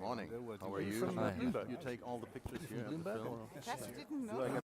Morning. How are you? From Bloomberg. You take all the pictures here From at the Bloomberg, film. or? Just didn't know.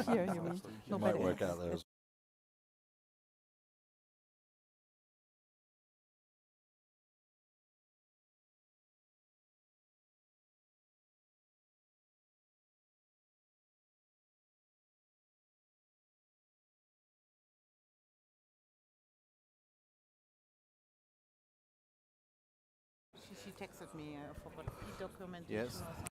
Here, you mean? It might work out there. She texted me for what documentation Yes. or something.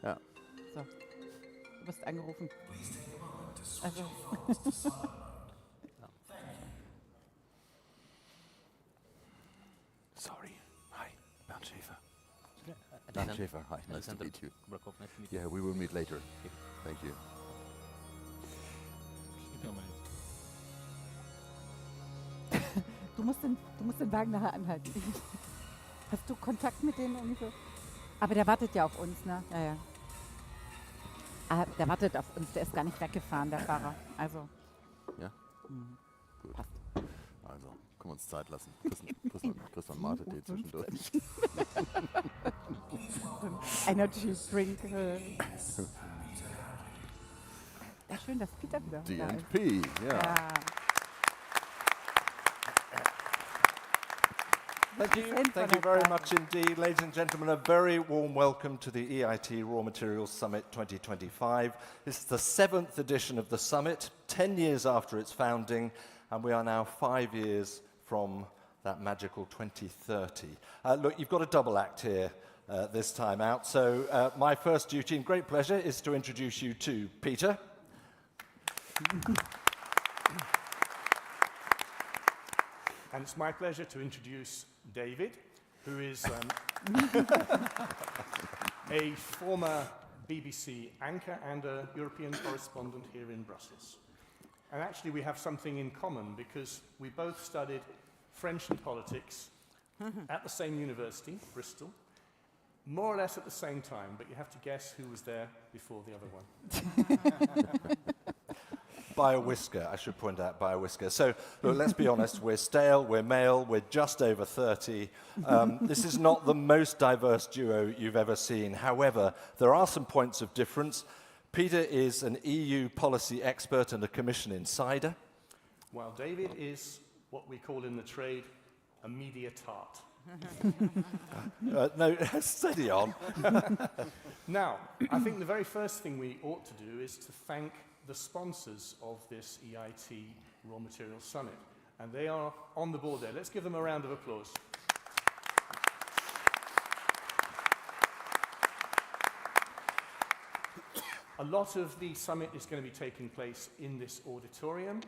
Ja. So. Du bist angerufen. Also. Sorry. Hi, Bernd Schäfer. Yeah, Bernd Schäfer, hi, nice to meet you. Nice to meet you. Yeah, we will meet later. Thank you. Du musst den Wagen nachher anhalten. Hast du Kontakt mit denen irgendwie so? Aber der wartet ja auf uns, ne? Ja, ja. Ah, der wartet auf uns, der ist gar nicht weggefahren, der Fahrer. Also. Ja? Mhm. Gut. Passt. Also, können wir uns Zeit lassen. Christian Mate-Tee zwischendurch. Energy Drink. Ja, schön, dass Peter wieder da ist. DNP, ja. Ja. Thank you very much indeed. Ladies and gentlemen, a very warm welcome to the EIT RawMaterials Summit 2025. This is the 7th edition of the summit, 10 years after its founding, and we are now 5 years from that magical 2030. Look, you've got a double act here this time out, so my first duty and great pleasure is to introduce you to Peter. And it's my pleasure to introduce David, who is a former BBC anchor and a European correspondent here in Brussels. And actually we have something in common because we both studied French and politics at the same university, Bristol, more or less at the same time, but you have to guess who was there before the other one. By a whisker, I should point out, by a whisker. So, look, let's be honest, we're stale, we're male, we're just over 30. This is not the most diverse duo you've ever seen. However, there are some points of difference. Peter is an EU policy expert and a Commission insider. While David is what we call in the trade a media tart. No, steady on. Now, I think the very first thing we ought to do is to thank the sponsors of this EIT RawMaterials Summit. And they are on the board there. Let's give them a round of applause. A lot of the summit is going to be taking place in this auditorium,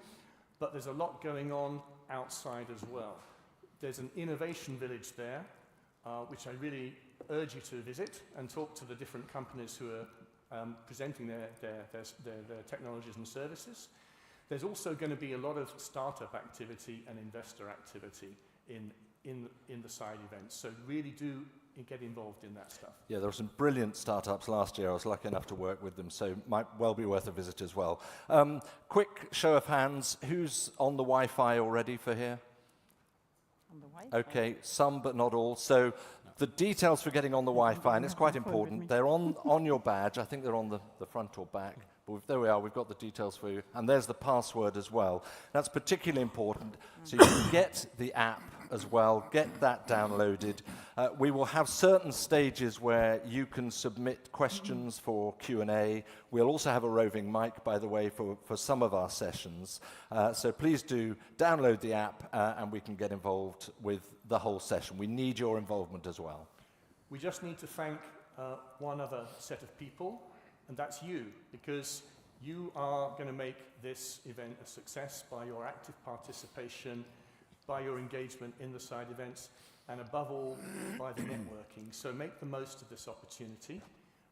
but there's a lot going on outside as well. There's an innovation village there, which I really urge you to visit and talk to the different companies who are presenting their technologies and services. There's also going to be a lot of startup activity and investor activity in the side events. So really do get involved in that stuff. Yeah, there were some brilliant startups last year. I was lucky enough to work with them, so might well be worth a visit as well. Quick show of hands. Who's on the Wi-Fi already for here? On the Wi-Fi? Okay, some but not all. So the details for getting on the Wi-Fi, and it's quite important, they're on your badge. I think they're on the front or back. But there we are, we've got the details for you. And there's the password as well. That's particularly important, so you can get the app as well, get that downloaded. We will have certain stages where you can submit questions for Q&A. We'll also have a roving mic, by the way, for some of our sessions. So please do download the app and we can get involved with the whole session. We need your involvement as well. We just need to thank one other set of people, and that's you, because you are going to make this event a success by your active participation, by your engagement in the side events, and above all, by the networking. So make the most of this opportunity.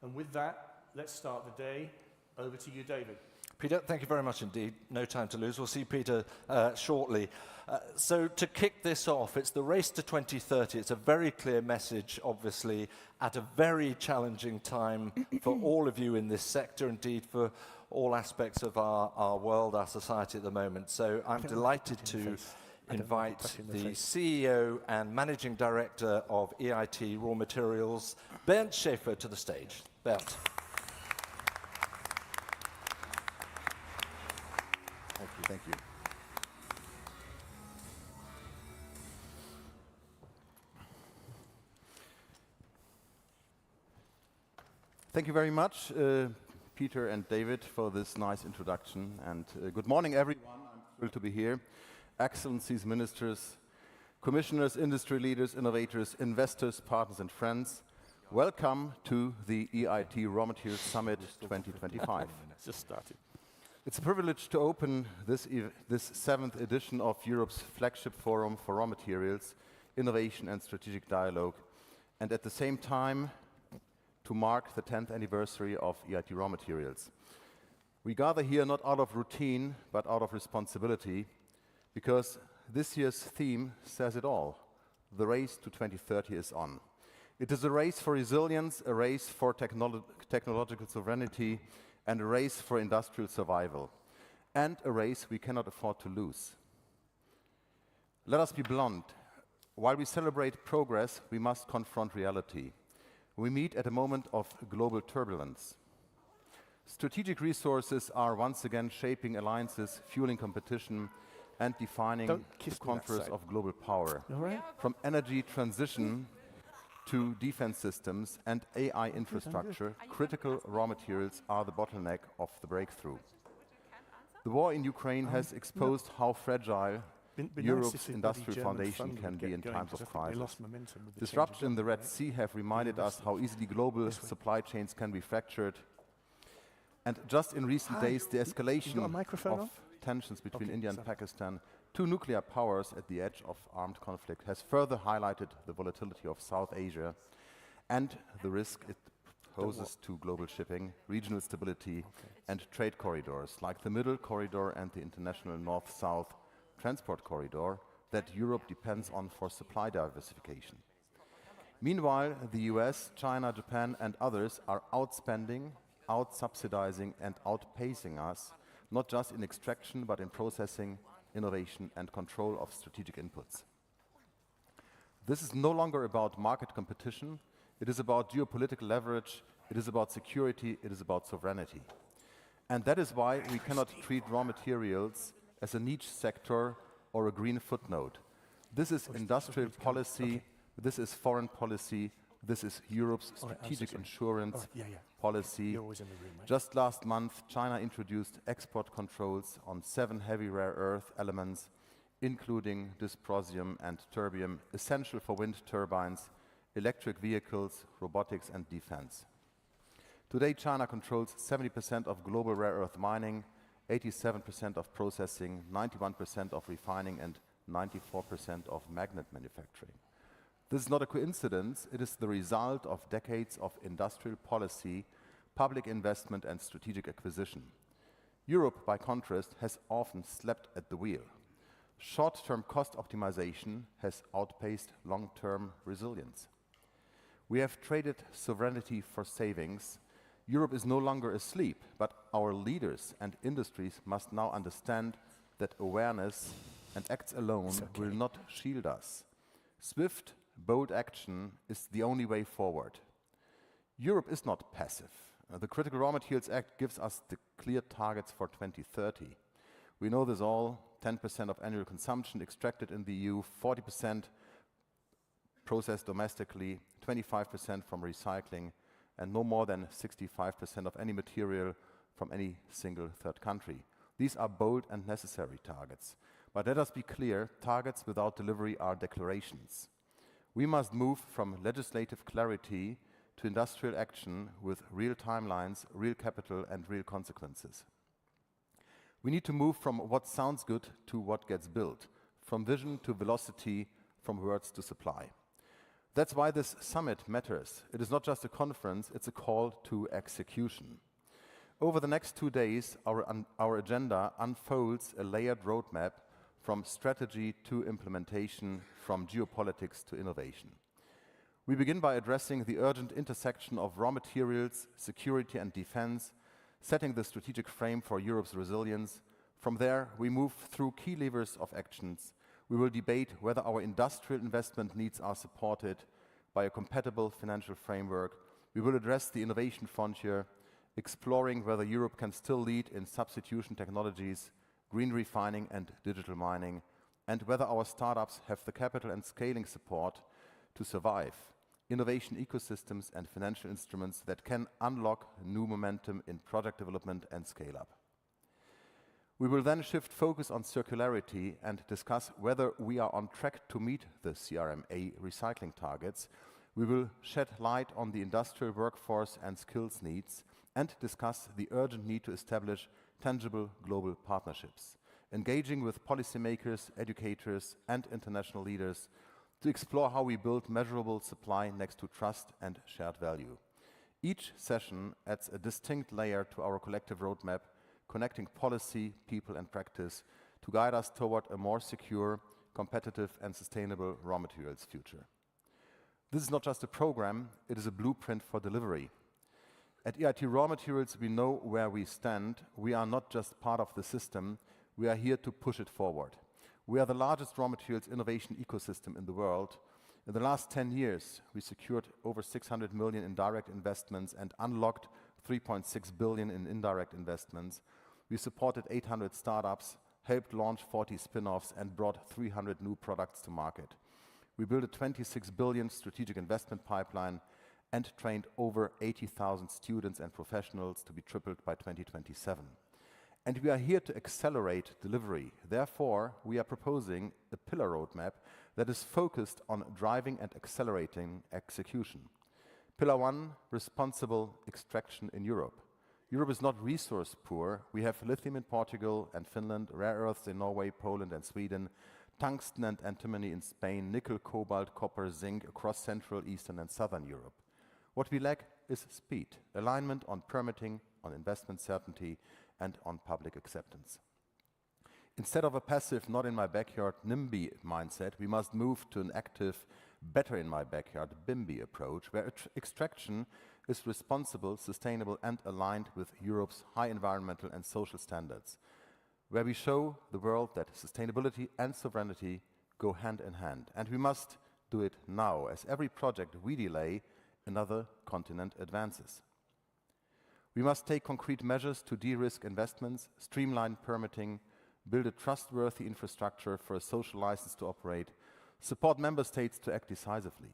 And with that, let's start the day. Over to you, David. Peter, thank you very much indeed. No time to lose. We'll see Peter shortly. So to kick this off, it's the race to 2030. It's a very clear message, obviously, at a very challenging time for all of you in this sector, indeed for all aspects of our world, our society at the moment. So I'm delighted to invite the CEO and Managing Director of EIT RawMaterials, Bernd Schäfer, to the stage. Bernd. Thank you. Thank you very much, Peter and David, for this nice introduction. And good morning, everyone. I'm thrilled to be here. Excellencies, ministers, commissioners, industry leaders, innovators, investors, partners, and friends. Welcome to the EIT RawMaterials Summit 2025. Just started. It's a privilege to open this 7th edition of Europe's flagship forum for raw materials, innovation and strategic dialogue, and at the same time to mark the 10th anniversary of EIT RawMaterials. We gather here not out of routine, but out of responsibility, because this year's theme says it all. The race to 2030 is on. It is a race for resilience, a race for technological sovereignty, and a race for industrial survival, and a race we cannot afford to lose. Let us be blunt. While we celebrate progress, we must confront reality. We meet at a moment of global turbulence. Strategic resources are once again shaping alliances, fueling competition, and defining the contours of global power. From energy transition to defense systems and AI infrastructure, critical raw materials are the bottleneck of the breakthrough. The war in Ukraine has exposed how fragile Europe's industrial foundation can be in times of crisis. Disruptions in the Red Sea have reminded us how easily global supply chains can be fractured. And just in recent days, the escalation of tensions between India and Pakistan, two nuclear powers at the edge of armed conflict, has further highlighted the volatility of South Asia and the risk it poses to global shipping, regional stability, and trade corridors, like the Middle Corridor and the international North-South transport corridor that Europe depends on for supply diversification. Meanwhile, the US, China, Japan, and others are outspending, out-subsidizing, and outpacing us, not just in extraction, but in processing, innovation, and control of strategic inputs. This is no longer about market competition. It is about geopolitical leverage. It is about security. It is about sovereignty. And that is why we cannot treat raw materials as a niche sector or a green footnote. This is industrial policy. This is foreign policy. This is Europe's strategic insurance policy. Just last month, China introduced export controls on 7 heavy rare earth elements, including dysprosium and terbium, essential for wind turbines, electric vehicles, robotics, and defense. Today, China controls 70% of global rare earth mining, 87% of processing, 91% of refining, and 94% of magnet manufacturing. This is not a coincidence. It is the result of decades of industrial policy, public investment, and strategic acquisition. Europe, by contrast, has often slept at the wheel. Short-term cost optimization has outpaced long-term resilience. We have traded sovereignty for savings. Europe is no longer asleep, but our leaders and industries must now understand that awareness and acts alone will not shield us. Swift, bold action is the only way forward. Europe is not passive. The Critical Raw Materials Act gives us the clear targets for 2030. We know this all: 10% of annual consumption extracted in the EU, 40% processed domestically, 25% from recycling, and no more than 65% of any material from any single third country. These are bold and necessary targets. But let us be clear, targets without delivery are declarations. We must move from legislative clarity to industrial action with real timelines, real capital, and real consequences. We need to move from what sounds good to what gets built, from vision to velocity, from words to supply. That's why this summit matters. It is not just a conference, it's a call to execution. Over the next 2 days, our agenda unfolds a layered roadmap from strategy to implementation, from geopolitics to innovation. We begin by addressing the urgent intersection of raw materials, security, and defense, setting the strategic frame for Europe's resilience. From there, we move through key levers of actions. We will debate whether our industrial investment needs are supported by a compatible financial framework. We will address the innovation frontier, exploring whether Europe can still lead in substitution technologies, green refining, and digital mining, and whether our startups have the capital and scaling support to survive, innovation ecosystems and financial instruments that can unlock new momentum in product development and scale-up. We will then shift focus on circularity and discuss whether we are on track to meet the CRMA recycling targets, We will shed light on the industrial workforce and skills needs and discuss the urgent need to establish tangible global partnerships, engaging with policymakers, educators, and international leaders to explore how we build measurable supply next to trust and shared value. Each session adds a distinct layer to our collective roadmap, connecting policy, people, and practice to guide us toward a more secure, competitive, and sustainable raw materials future. This is not just a program, it is a blueprint for delivery. At EIT RawMaterials, we know where we stand. We are not just part of the system, we are here to push it forward. We are the largest raw materials innovation ecosystem in the world. In the last 10 years, we secured over 600 million in direct investments and unlocked 3.6 billion in indirect investments. We supported 800 startups, helped launch 40 spin-offs, and brought 300 new products to market. We built a 26 billion strategic investment pipeline and trained over 80,000 students and professionals to be tripled by 2027. And we are here to accelerate delivery. Therefore, we are proposing a pillar roadmap that is focused on driving and accelerating execution. Pillar 1, responsible extraction in Europe. Europe is not resource poor. We have lithium in Portugal and Finland, rare earths in Norway, Poland, and Sweden, tungsten and antimony in Spain, nickel, cobalt, copper, zinc across Central, Eastern, and Southern Europe. What we lack is speed, alignment on permitting, on investment certainty, and on public acceptance. Instead of a passive, not in my backyard, NIMBY mindset, we must move to an active, better in my backyard, BIMBY approach, where extraction is responsible, sustainable, and aligned with Europe's high environmental and social standards, where we show the world that sustainability and sovereignty go hand in hand. And we must do it now, as every project we delay, another continent advances. We must take concrete measures to de-risk investments, streamline permitting, build a trustworthy infrastructure for a social license to operate, support member states to act decisively.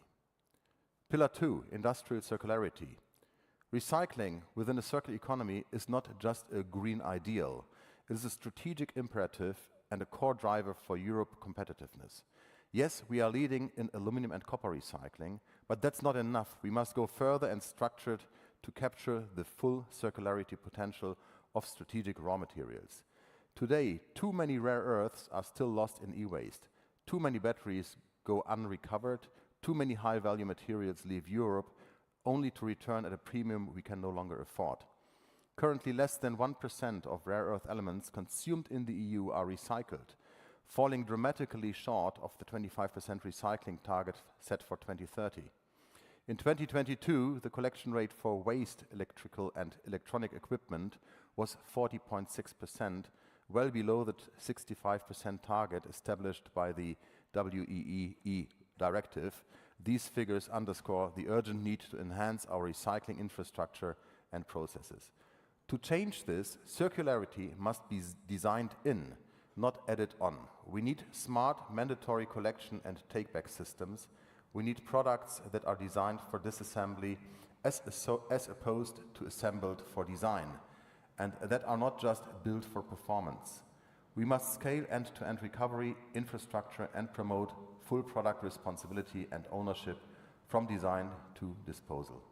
Pillar 2, industrial circularity. Recycling within a circular economy is not just a green ideal. It is a strategic imperative and a core driver for Europe competitiveness. Yes, we are leading in aluminum and copper recycling, but that's not enough. We must go further and structure it to capture the full circularity potential of strategic raw materials. Today, too many rare earths are still lost in e-waste. Too many batteries go unrecovered. Too many high-value materials leave Europe only to return at a premium we can no longer afford. Currently, less than 1% of rare earth elements consumed in the EU are recycled, falling dramatically short of the 25% recycling target set for 2030. In 2022, the collection rate for waste electrical and electronic equipment was 40.6%, well below the 65% target established by the WEEE directive. These figures underscore the urgent need to enhance our recycling infrastructure and processes. To change this, circularity must be designed in, not added on. We need smart mandatory collection and take-back systems. We need products that are designed for disassembly as opposed to assembled for design, and that are not just built for performance. We must scale end-to-end recovery, infrastructure, and promote full product responsibility and ownership from design to disposal.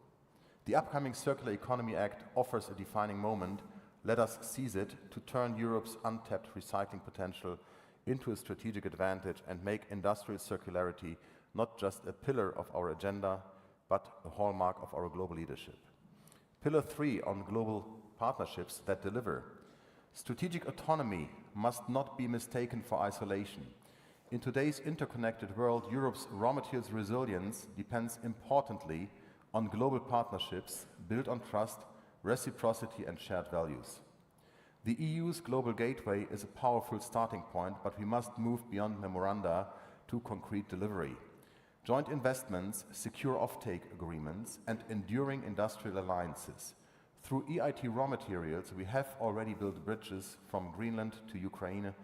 The upcoming Circular Economy Act offers a defining moment. Let us seize it to turn Europe's untapped recycling potential into a strategic advantage and make industrial circularity not just a pillar of our agenda, but a hallmark of our global leadership. Pillar 3 on global partnerships that deliver. Strategic autonomy must not be mistaken for isolation. In today's interconnected world, Europe's raw materials resilience depends importantly on global partnerships built on trust, reciprocity, and shared values. The EU's global gateway is a powerful starting point, but we must move beyond memoranda to concrete delivery. Joint investments, secure offtake agreements, and enduring industrial alliances. Through EIT RawMaterials, we have already built bridges from Greenland to Ukraine,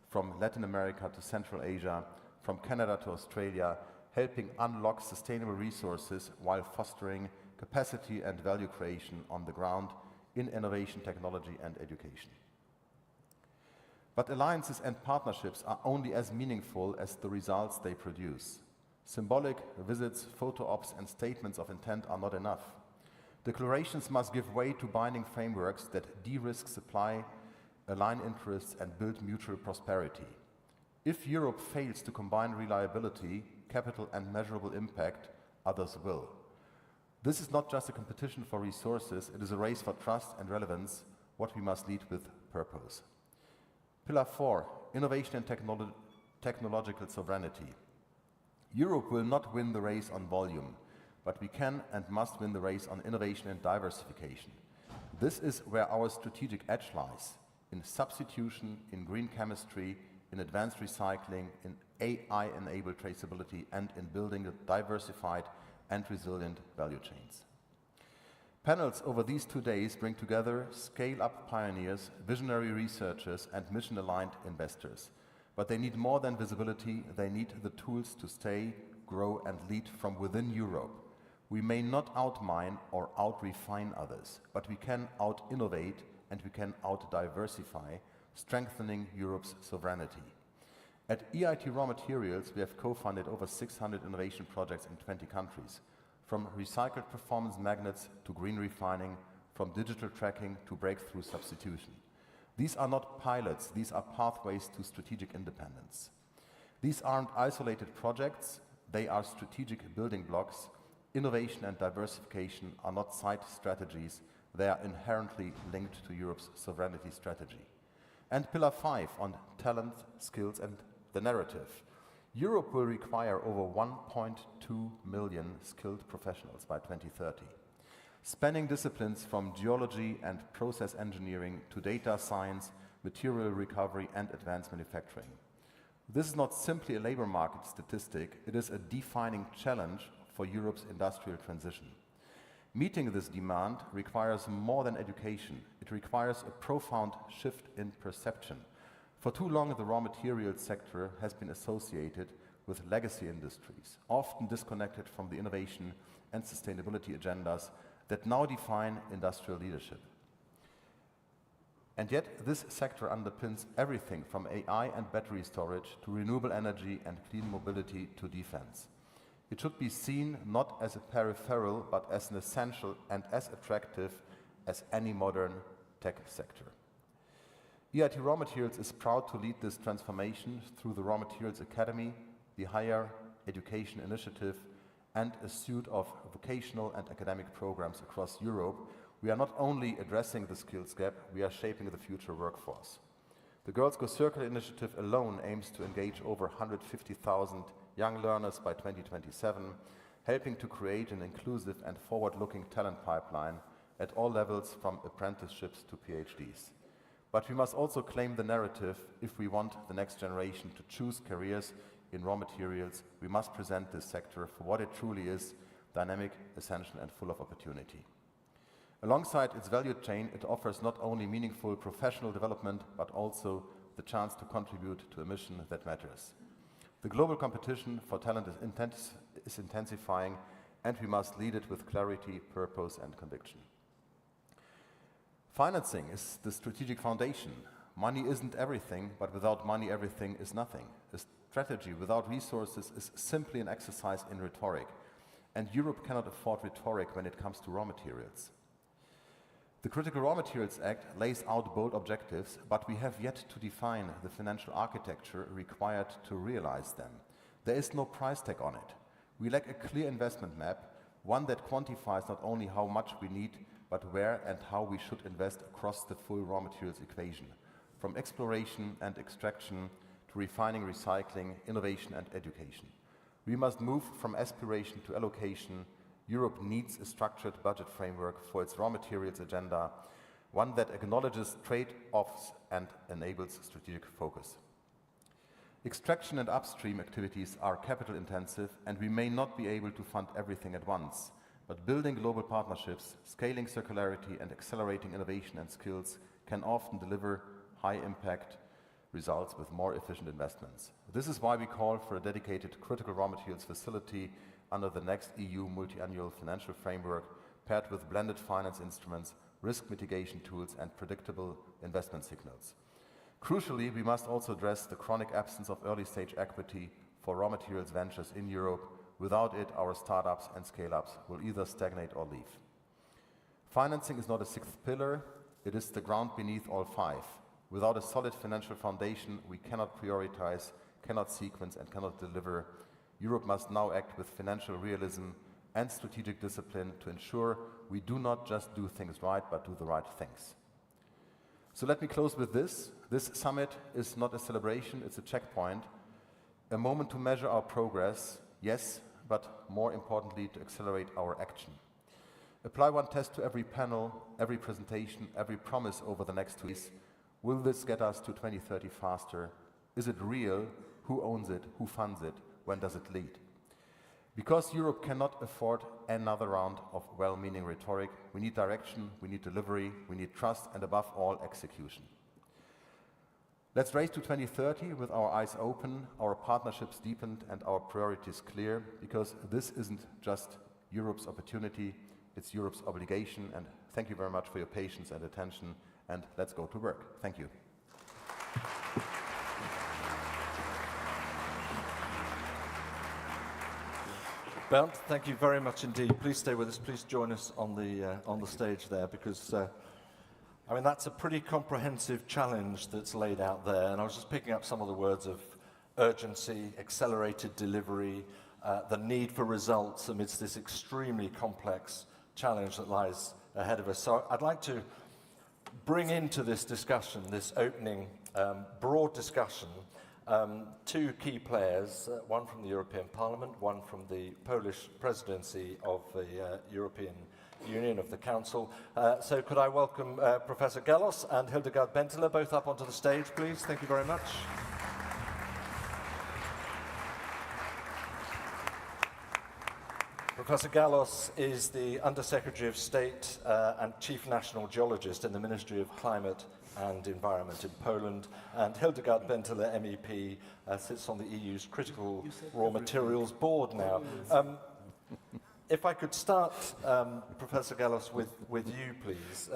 from Latin America to Central Asia, from Canada to Australia, helping unlock sustainable resources while fostering capacity and value creation on the ground in innovation, technology, and education. But alliances and partnerships are only as meaningful as the results they produce. Symbolic visits, photo ops, and statements of intent are not enough. Declarations must give way to binding frameworks that de-risk supply, align interests, and build mutual prosperity. If Europe fails to combine reliability, capital, and measurable impact, others will. This is not just a competition for resources, it is a race for trust and relevance, what we must lead with purpose. Pillar 4, innovation and technological sovereignty. Europe will not win the race on volume, but we can and must win the race on innovation and diversification. This is where our strategic edge lies, in substitution, in green chemistry, in advanced recycling, in AI-enabled traceability, and in building diversified and resilient value chains. Panels over these 2 days bring together scale-up pioneers, visionary researchers, and mission-aligned investors. But they need more than visibility, they need the tools to stay, grow, and lead from within Europe. We may not outmine or out-refine others, but we can out-innovate and we can out-diversify, strengthening Europe's sovereignty. At EIT RawMaterials, we have co-funded over 600 innovation projects in 20 countries, from recycled performance magnets to green refining, from digital tracking to breakthrough substitution. These are not pilots, these are pathways to strategic independence. These aren't isolated projects, they are strategic building blocks. Innovation and diversification are not side strategies, they are inherently linked to Europe's sovereignty strategy. And Pillar 5 on talent, skills, and the narrative. Europe will require over 1.2 million skilled professionals by 2030, spanning disciplines from geology and process engineering to data science, material recovery, and advanced manufacturing. This is not simply a labor market statistic, it is a defining challenge for Europe's industrial transition. Meeting this demand requires more than education. It requires a profound shift in perception. For too long, the raw materials sector has been associated with legacy industries, often disconnected from the innovation and sustainability agendas that now define industrial leadership. And yet, this sector underpins everything from AI and battery storage to renewable energy and clean mobility to defense. It should be seen not as a peripheral, but as an essential and as attractive as any modern tech sector. EIT RawMaterials is proud to lead this transformation through the Raw Materials Academy, the Higher Education Initiative, and a suite of vocational and academic programs across Europe. We are not only addressing the skills gap, we are shaping the future workforce. The Girls Go Circular initiative alone aims to engage over 150,000 young learners by 2027, helping to create an inclusive and forward-looking talent pipeline at all levels from apprenticeships to PhDs. But we must also claim the narrative. If we want the next generation to choose careers in raw materials, we must present this sector for what it truly is, dynamic, essential, and full of opportunity. Alongside its value chain, it offers not only meaningful professional development, but also the chance to contribute to a mission that matters. The global competition for talent is intensifying, and we must lead it with clarity, purpose, and conviction. Financing is the strategic foundation. Money isn't everything, but without money, everything is nothing. A strategy without resources is simply an exercise in rhetoric, and Europe cannot afford rhetoric when it comes to raw materials. The Critical Raw Materials Act lays out bold objectives, but we have yet to define the financial architecture required to realize them. There is no price tag on it. We lack a clear investment map, one that quantifies not only how much we need, but where and how we should invest across the full raw materials equation, from exploration and extraction to refining, recycling, innovation, and education. We must move from aspiration to allocation. Europe needs a structured budget framework for its raw materials agenda, one that acknowledges trade-offs and enables strategic focus. Extraction and upstream activities are capital intensive, and we may not be able to fund everything at once. But building global partnerships, scaling circularity, and accelerating innovation and skills can often deliver high-impact results with more efficient investments. This is why we call for a dedicated critical raw materials facility under the next EU multi-annual financial framework, paired with blended finance instruments, risk mitigation tools, and predictable investment signals. Crucially, we must also address the chronic absence of early-stage equity for raw materials ventures in Europe. Without it, our startups and scale-ups will either stagnate or leave. Financing is not a sixth pillar, it is the ground beneath all five. Without a solid financial foundation, we cannot prioritize, cannot sequence, and cannot deliver. Europe must now act with financial realism and strategic discipline to ensure we do not just do things right, but do the right things. So let me close with this. This summit is not a celebration, it's a checkpoint, a moment to measure our progress, yes, but more importantly, to accelerate our action. Apply one test to every panel, every presentation, every promise over the next 2 weeks. Will this get us to 2030 faster? Is it real? Who owns it? Who funds it? When does it lead? Because Europe cannot afford another round of well-meaning rhetoric, we need direction, we need delivery, we need trust, and above all, execution. Let's race to 2030 with our eyes open, our partnerships deepened, and our priorities clear, because this isn't just Europe's opportunity, it's Europe's obligation. And thank you very much for your patience and attention, and let's go to work. Thank you. Bernd, thank you very much indeed. Please stay with us. Please join us on the stage there, because I mean, that's a pretty comprehensive challenge that's laid out there. And I was just picking up some of the words of urgency, accelerated delivery, the need for results amidst this extremely complex challenge that lies ahead of us. So I'd like to bring into this discussion, this opening broad discussion, two key players, one from the European Parliament, one from the Polish presidency of the European Union, of the Council. So could I welcome Professor Galos and Hildegard Bentele both up onto the stage, please? Thank you very much. Professor Galos is the Undersecretary of State and Chief National Geologist in the Ministry of Climate and Environment in Poland, and Hildegard Bentele, MEP, sits on the EU's Critical Raw Materials Board now. If I could start, Professor Galos, with you, please.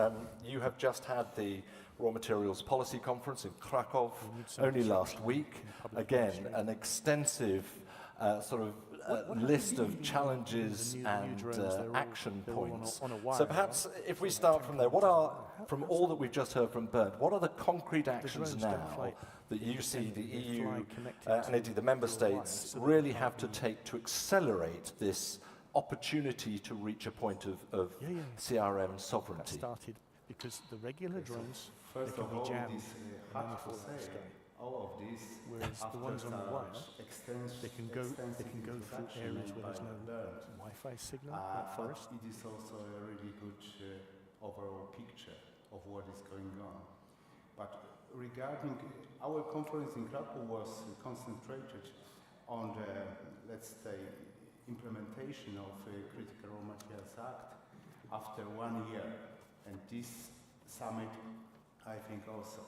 You have just had the Raw Materials Policy Conference in Krakow only last week. Again, an extensive sort of list of challenges and action points. So perhaps if we start from there, from all that we've just heard from Bernd, what are the concrete actions now that you see the EU and indeed the member states really have to take to accelerate this opportunity to reach a point of CRM sovereignty? Started because the regular drones, they First can of be all, jammed this hard to say. All of these, whereas the ones on the wire, they can go through areas where there's no Wi-Fi signal, like forest. It is also a really good overall picture of what is going on. But regarding our conference in Krakow was concentrated on the, let's say, implementation of the Critical Raw Materials Act after 1 year, and this summit, I think, also.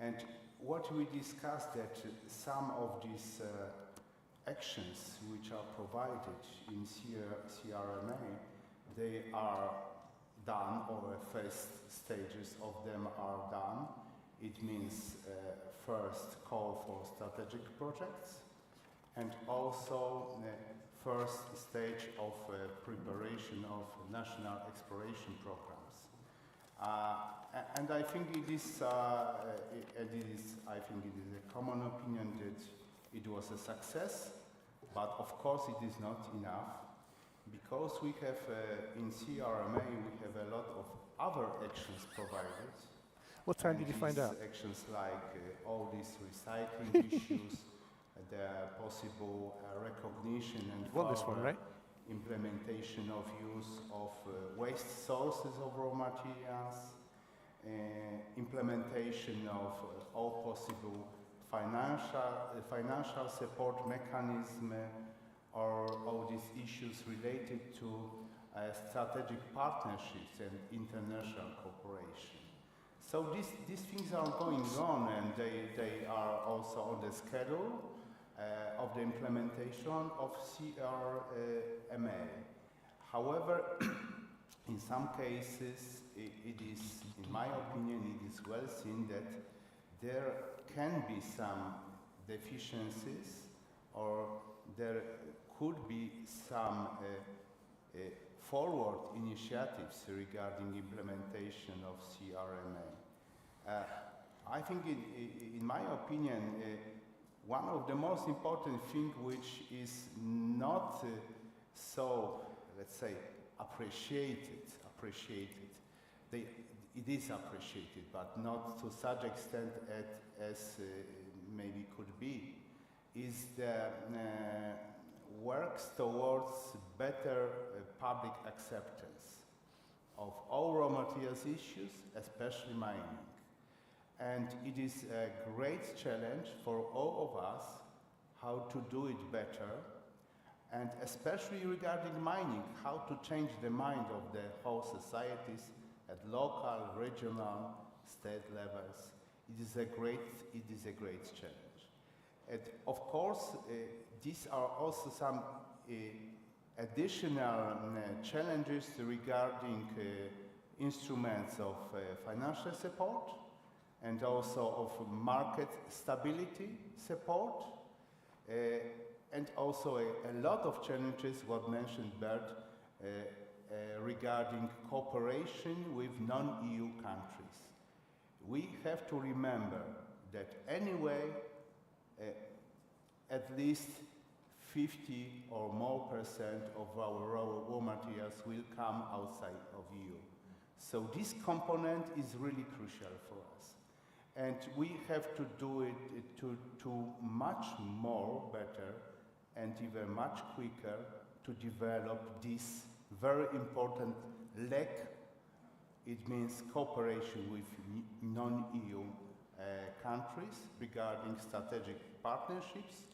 And what we discussed, that some of these actions which are provided in CRMA, they are done, or first stages of them are done. It means first call for strategic projects, and also the first stage of preparation of national exploration programs. And I think it is a common opinion that it was a success, but of course it is not enough, because we have in CRMA we have a lot of other actions provided. What time did you find out? Actions like all these recycling issues, the possible recognition and implementation of use of waste sources of raw materials, implementation of all possible financial support mechanism, or all these issues related to strategic partnerships and international cooperation. So these things are going on, and they are also on the schedule of the implementation of CRMA. However, in some cases, it is, in my opinion, it is well seen that there can be some deficiencies or there could be some forward initiatives regarding implementation of CRMA. I think, in my opinion, one of the most important things which is not so, let's say, appreciated. It is appreciated, but not to such extent as maybe could be, is the works towards better public acceptance of all raw materials issues, especially mining. And it is a great challenge for all of us how to do it better, and especially regarding mining, how to change the mind of the whole societies at local, regional, state levels. It is a great challenge. And of course, these are also some additional challenges regarding instruments of financial support and also of market stability support, and also a lot of challenges, what mentioned Bernd, regarding cooperation with non-EU countries. We have to remember that anyway, at least 50 or more % of our raw materials will come outside of EU. So this component is really crucial for us. And we have to do it to much more better and even much quicker to develop this very important leg. It means cooperation with non-EU countries regarding strategic partnerships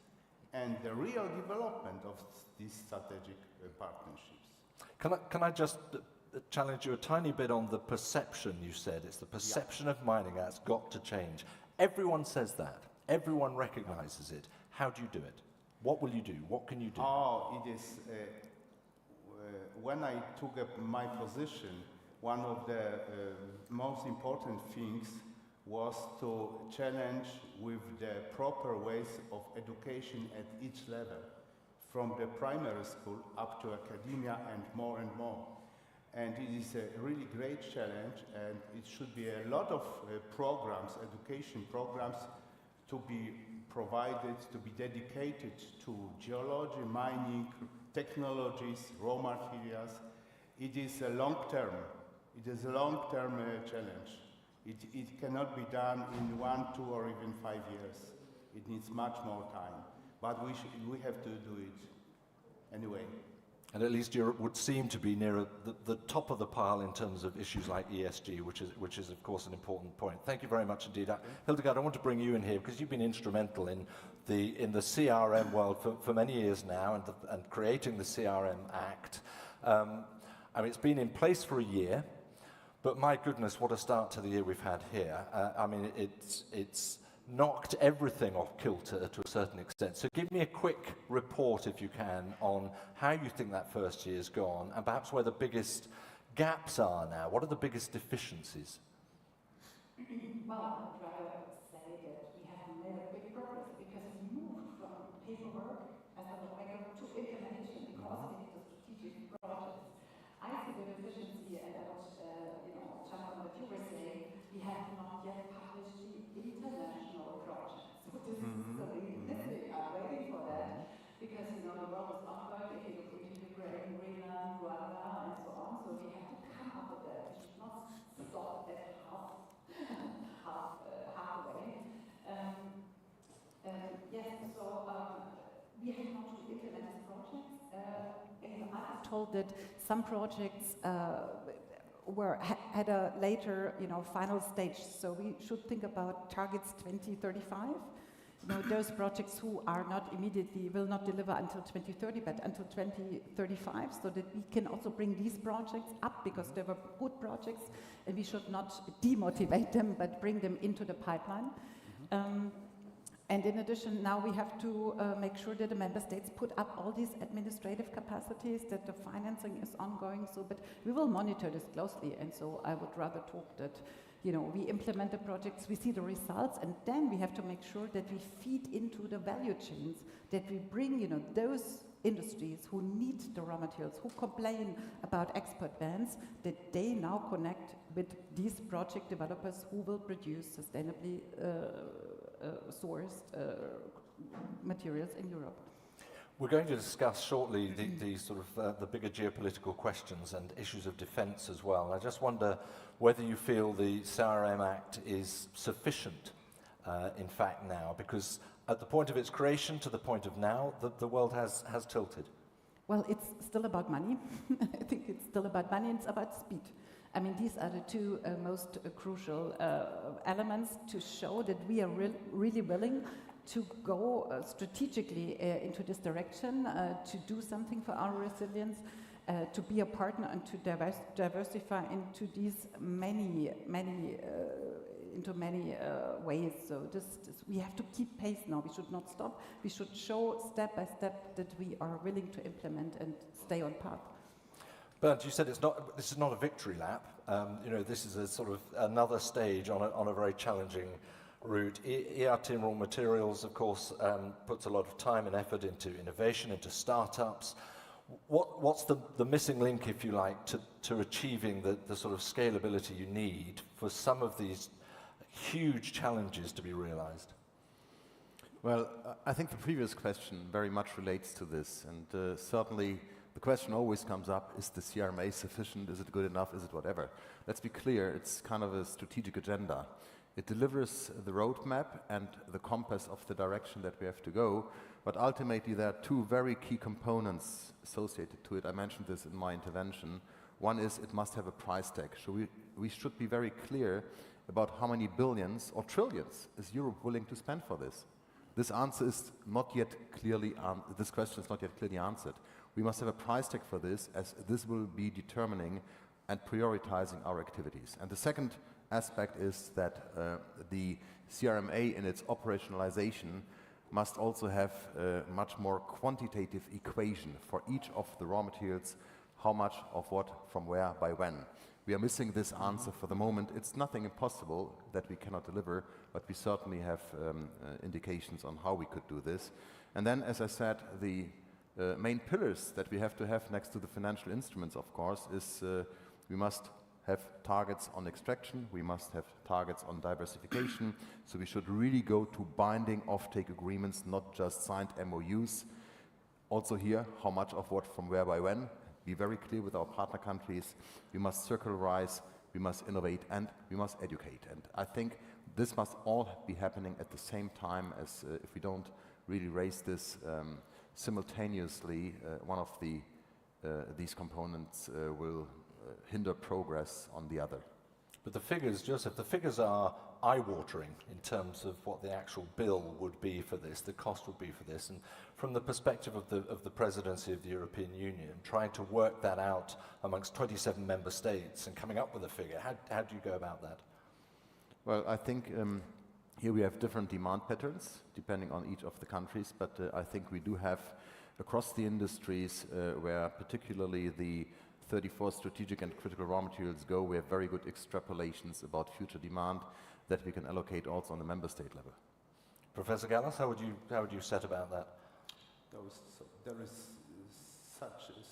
and the real development of these strategic partnerships. Can I just challenge you a tiny bit on the perception you said? It's the perception of mining that's got to change. Everyone says that. Everyone recognizes it. How do you do it? What will you do? What can you do? Oh, it is, when I took up my position, one of the most important things was to challenge with the proper ways of education at each level, from the primary school up to academia and more and more. And it is a really great challenge, and it should be a lot of programs, education programs, to be provided, to be dedicated to geology, mining, technologies, raw materials. It is a long-term challenge. It cannot be done in 1, 2, or even 5 years. It needs much more time, but we have to do it anyway. And at least Europe would seem to be near the top of the pile in terms of issues like ESG, which is of course an important point. Thank you very much indeed. Hildegard, I want to bring you in here because you've been instrumental in the CRM world for many years now, and creating the CRM Act. I mean, it's been in place for a year, but my goodness, what a start to the year we've had here. I mean, it's knocked everything off kilter to a certain extent. So give me a quick report, if you can, on how you think that first year's gone, and perhaps where the biggest gaps are now. What are the biggest deficiencies? Well, I'd rather say that we have made a big progress because we moved from paperwork as a lawyer to implementation because we need the strategic projects. I see the deficiency, and I would, jump on what you were saying. We have not yet published the international projects. So this is something missing. I'm waiting for that because the world is ongoing. If you look into Ukraine, Greenland, Rwanda, and so on, so we have to come up with that. We should not stop at halfway. Yes, so we have not to implement these projects. I'm told that some projects had a later, final stage. So we should think about targets 2035. Those projects who are not immediately, will not deliver until 2030, but until 2035, so that we can also bring these projects up because they were good projects, and we should not demotivate them, but bring them into the pipeline. And in addition, now we have to make sure that the member states put up all these administrative capacities, that the financing is ongoing. But we will monitor this closely, and so I would rather talk that You know, we implement the projects, we see the results, and then we have to make sure that we feed into the value chains, that we bring, you know, those industries who need the raw materials, who complain about export bans, that they now connect with these project developers who will produce sustainably sourced materials in Europe. We're going to discuss shortly the sort of the bigger geopolitical questions and issues of defence as well. And I just wonder whether you feel the CRM Act is sufficient, in fact, now, because at the point of its creation to the point of now, the world has tilted. Well, it's still about money. I think it's still about money and it's about speed. I mean, these are the two most crucial elements to show that we are really willing to go strategically into this direction, to do something for our resilience, to be a partner and to diversify into these many ways. So we have to keep pace now. We should not stop. We should show step by step that we are willing to implement and stay on path. Bernd, you said this is not a victory lap. You know, this is a sort of another stage on a very challenging route. EIT RawMaterials, of course, puts a lot of time and effort into innovation, into startups. What's the missing link, if you like, to achieving the sort of scalability you need for some of these huge challenges to be realized? Well, I think the previous question very much relates to this, and certainly the question always comes up, is the CRMA sufficient, is it good enough, is it whatever? Let's be clear, it's kind of a strategic agenda. It delivers the roadmap and the compass of the direction that we have to go, but ultimately there are two very key components associated to it. I mentioned this in my intervention. One is it must have a price tag. So we should be very clear about how many billions or trillions is Europe willing to spend for this. This answer is not yet clearly, this question is not yet clearly answered. We must have a price tag for this, as this will be determining and prioritizing our activities. And the second aspect is that the CRMA in its operationalization must also have a much more quantitative equation for each of the raw materials, how much of what, from where, by when. We are missing this answer for the moment. It's nothing impossible that we cannot deliver, but we certainly have indications on how we could do this. And then, as I said, the main pillars that we have to have next to the financial instruments, of course, is we must have targets on extraction, we must have targets on diversification, so we should really go to binding offtake agreements, not just signed MOUs. Also here, how much of what, from where, by when. Be very clear with our partner countries. We must circularize, we must innovate, and we must educate. And I think this must all be happening at the same time, as if we don't really raise this simultaneously, one of these components will hinder progress on the other. But the figures, Joseph, the figures are eye-watering in terms of what the actual bill would be for this, the cost would be for this. And from the perspective of the presidency of the European Union, trying to work that out amongst 27 member states and coming up with a figure, how do you go about that? Well, I think here we have different demand patterns depending on each of the countries, but I think we do have across the industries where particularly the 34 strategic and critical raw materials go, we have very good extrapolations about future demand that we can allocate also on the member state level. Professor Galos, how would you set about that? There is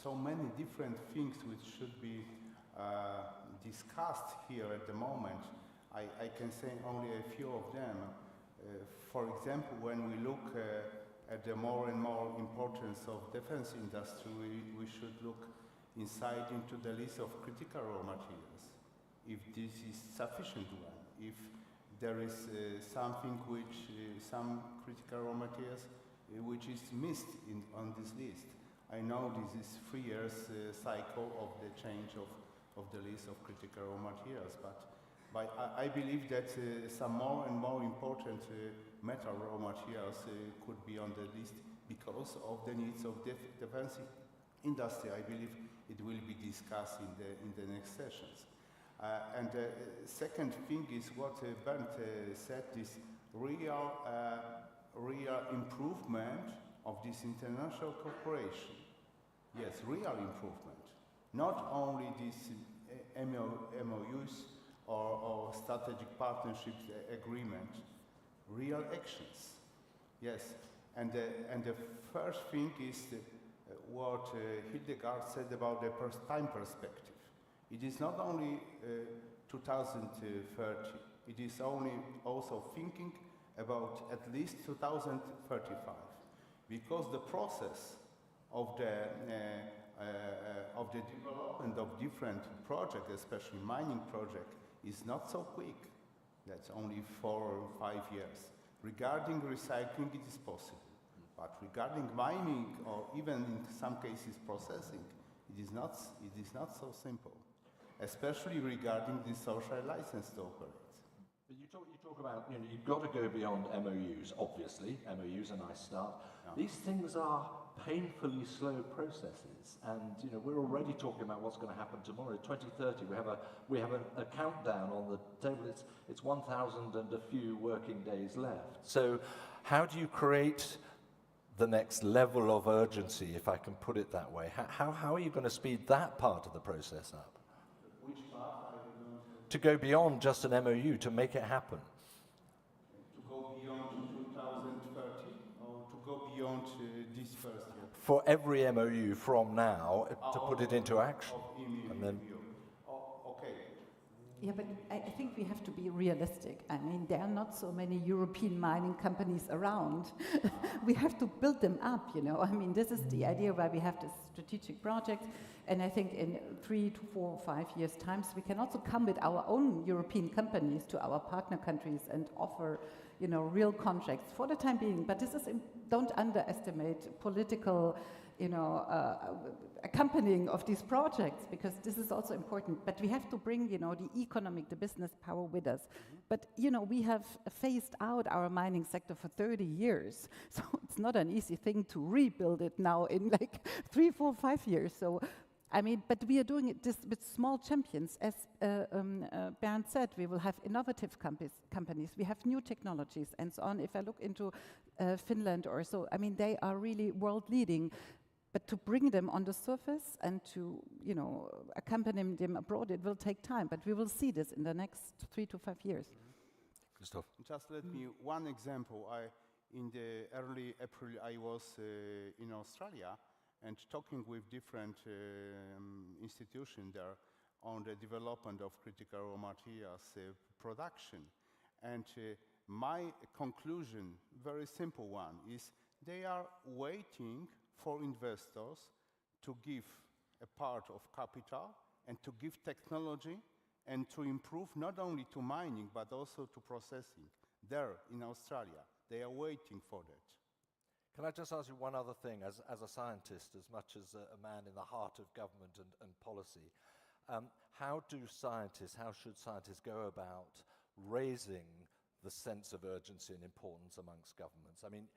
so many different things which should be discussed here at the moment. I can say only a few of them. For example, when we look at the more and more importance of defense industry, we should look inside into the list of critical raw materials, if this is sufficient one, if there is something which, some critical raw materials which is missed on this list. I know this is 3 years cycle of the change of the list of critical raw materials, but I believe that some more and more important metal raw materials could be on the list because of the needs of defense industry. I believe it will be discussed in the next sessions. And the second thing is what Bernd said, this real improvement of this international cooperation. Yes, real improvement. Not only these MOUs or strategic partnership agreement, real actions. Yes, and the first thing is what Hildegard said about the time perspective. It is not only 2030, it is also thinking about at least 2035, because the process of the development of different projects, especially mining project, is not so quick. That's only 4 or 5 years. Regarding recycling, it is possible. But regarding mining, or even in some cases processing, it is not so simple, especially regarding the social license to operate. But you talk about, you've got to go beyond MOUs, obviously. MOUs are a nice start. Yeah. These things are painfully slow processes, and we're already talking about what's going to happen tomorrow. 2030, we have a countdown on the table. It's 1,000 and a few working days left. So how do you create the next level of urgency, if I can put it that way? How are you going to speed that part of the process up? Which part? To go beyond just an MOU, to make it happen. To go beyond 2030, or to go beyond this first year? For every MOU from now, to put it into action. And then. Okay. Yeah, but I think we have to be realistic. I mean, there are not so many European mining companies around. We have to build them up, I mean, this is the idea why we have this strategic project. And I think in 3 to 4 or 5 years' times, we can also come with our own European companies to our partner countries and offer, real contracts for the time being. But this is, don't underestimate political, accompanying of these projects, because this is also important. But we have to bring, the economic, the business power with us. But, we have phased out our mining sector for 30 years. So it's not an easy thing to rebuild it now in like 3, 4, 5 years. So, I mean, but we are doing it just with small champions. As Bernd said, we will have innovative companies. We have new technologies and so on. If I look into Finland or so, I mean, they are really world leading. But to bring them on the surface and to, accompany them abroad, it will take time. But we will see this in the next 3 to 5 years. Krzysztof. Just let me one example. In the early April, I was in Australia and talking with different institutions there on the development of critical raw materials production. And my conclusion, very simple one, is they are waiting for investors to give a part of capital and to give technology and to improve not only to mining but also to processing. There in Australia, they are waiting for that. Can I just ask you one other thing, as a scientist, as much as a man in the heart of government and policy? How should scientists go about raising the sense of urgency and importance amongst governments? I mean,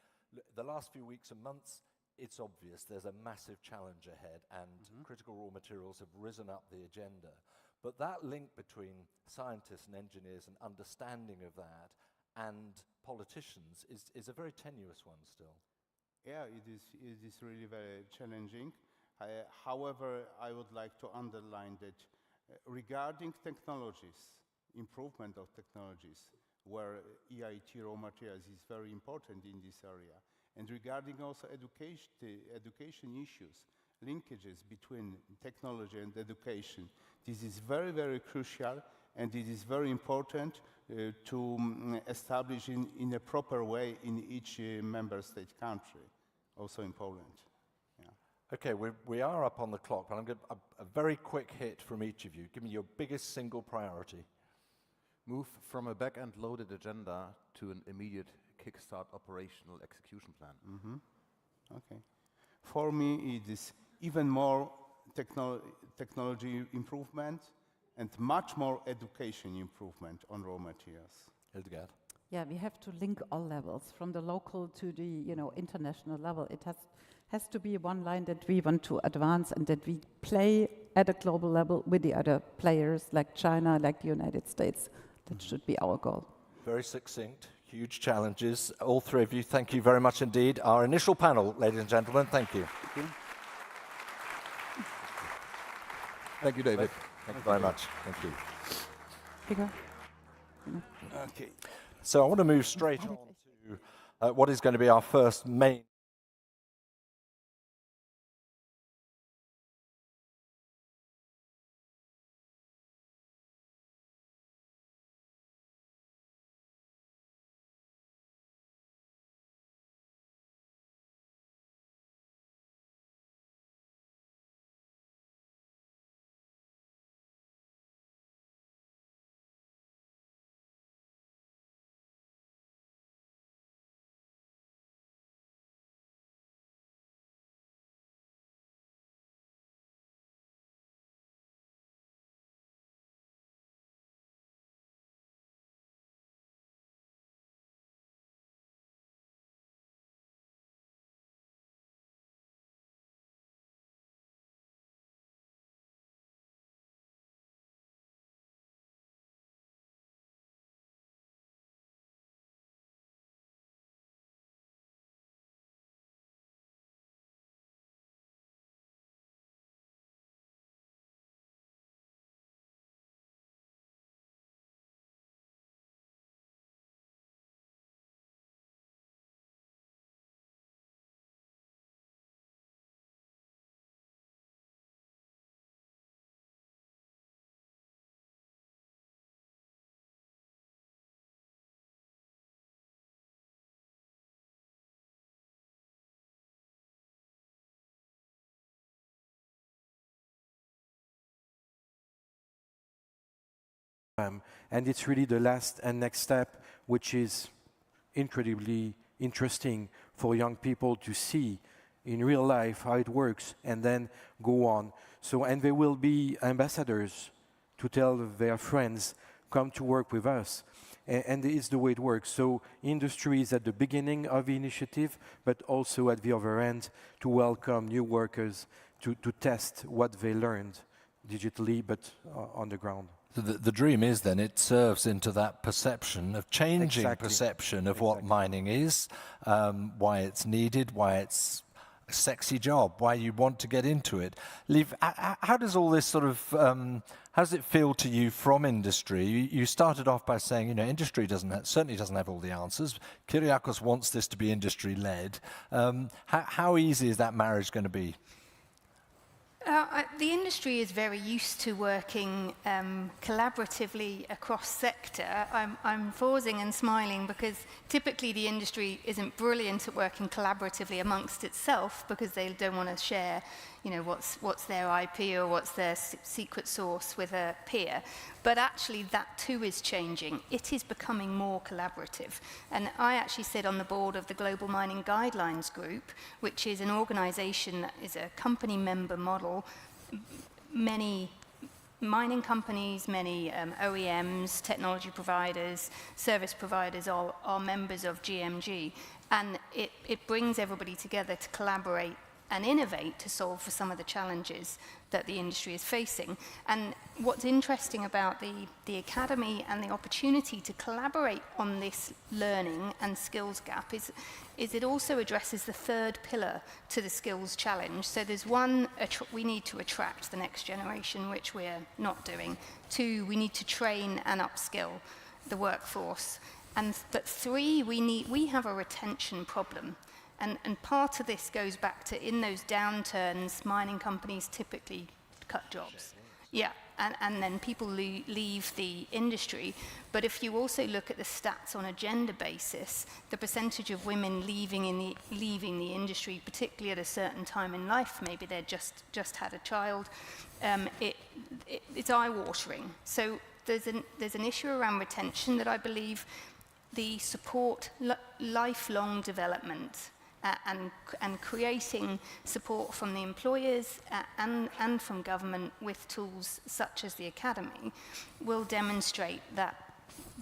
the last few weeks and months, it's obvious there's a massive challenge ahead, and critical raw materials have risen up the agenda. But that link between scientists and engineers and understanding of that and politicians is a very tenuous one still. Yeah, it is really very challenging. However, I would like to underline that regarding technologies, improvement of technologies, where EIT RawMaterials is very important in this area, and regarding also education issues, linkages between technology and education, this is very, very crucial, and it is very important to establish in a proper way in each member state country, also in Poland. Yeah. Okay, we are up on the clock, but I'm going to a very quick hit from each of you. Give me your biggest single priority. Move from a back-end loaded agenda to an immediate kickstart operational execution plan. Okay. For me, it is even more technology improvement and much more education improvement on raw materials. Hildegard. Yeah, we have to link all levels, from the local to the international level. It has to be one line that we want to advance and that we play at a global level with the other players like China, like the United States. That should be our goal. Very succinct, huge challenges. All three of you, thank you very much indeed. Our initial panel, ladies and gentlemen, thank you. Thank you. Thank you, David. Thank you very much. Thank you. speaker. Okay. So I want to move straight on to what is going to be our first main and it's really the last and next step, which is incredibly interesting for young people to see in real life how it works and then go on. So, and they will be ambassadors to tell their friends, come to work with us. And it's the way it works. So industry is at the beginning of the initiative, but also at the other end to welcome new workers to test what they learned digitally, but on the ground. So the dream is then it serves into that perception of changing perception of what mining is, why it's needed, why it's a sexy job, why you want to get into it. Liv, how does all this sort of, how does it feel to you from industry? You started off by saying, you know, industry certainly doesn't have all the answers. Kyriakos wants this to be industry-led. How easy is that marriage going to be? The industry is very used to working collaboratively across sector. I'm pausing and smiling because typically the industry isn't brilliant at working collaboratively amongst itself because they don't want to share, you know, what's their IP or what's their secret source with a peer. But actually that too is changing. It is becoming more collaborative. And I actually sit on the board of the Global Mining Guidelines Group, which is an organization that is a company member model. Many mining companies, many OEMs, technology providers, service providers are members of GMG. And it brings everybody together to collaborate and innovate to solve for some of the challenges that the industry is facing. And what's interesting about the academy and the opportunity to collaborate on this learning and skills gap is it also addresses the third pillar to the skills challenge. So there's one, we need to attract the next generation, which we're not doing. Two, we need to train and upskill the workforce. But three, we have a retention problem. And part of this goes back to, in those downturns, mining companies typically cut jobs. Yeah, and then people leave the industry. But if you also look at the stats on a gender basis, the percentage of women leaving the industry, particularly at a certain time in life, maybe they've just had a child, it's eye-watering. So there's an issue around retention that I believe the support lifelong development and creating support from the employers and from government with tools such as the academy will demonstrate that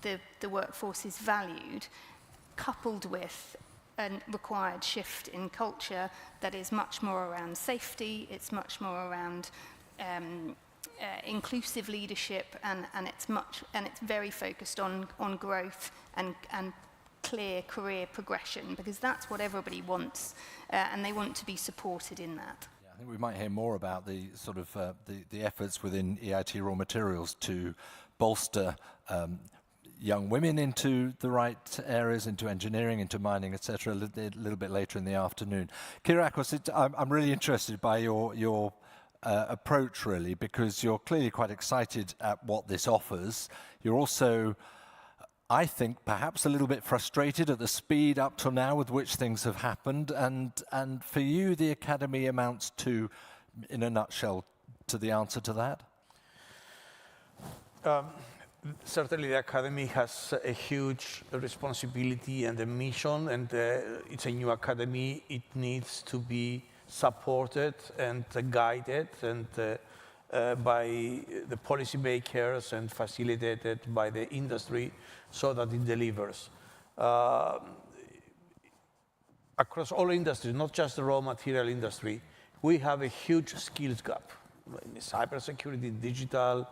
the workforce is valued, coupled with a required shift in culture that is much more around safety, it's much more around inclusive leadership, and it's very focused on growth and clear career progression, because that's what everybody wants, and they want to be supported in that. Yeah, I think we might hear more about the sort of the efforts within EIT RawMaterials to bolster young women into the right areas, into engineering, into mining, etc., a little bit later in the afternoon. Kyriakos, I'm really interested by your approach, really, because you're clearly quite excited at what this offers. You're also, I think, perhaps a little bit frustrated at the speed up till now with which things have happened, and for you, the Academy amounts to, in a nutshell, to the answer to that? Certainly, the Academy has a huge responsibility and a mission, and it's a new Academy. It needs to be supported and guided and by the policymakers and facilitated by the industry so that it delivers. Across all industries, not just the raw material industry, we have a huge skills gap in cybersecurity, digital,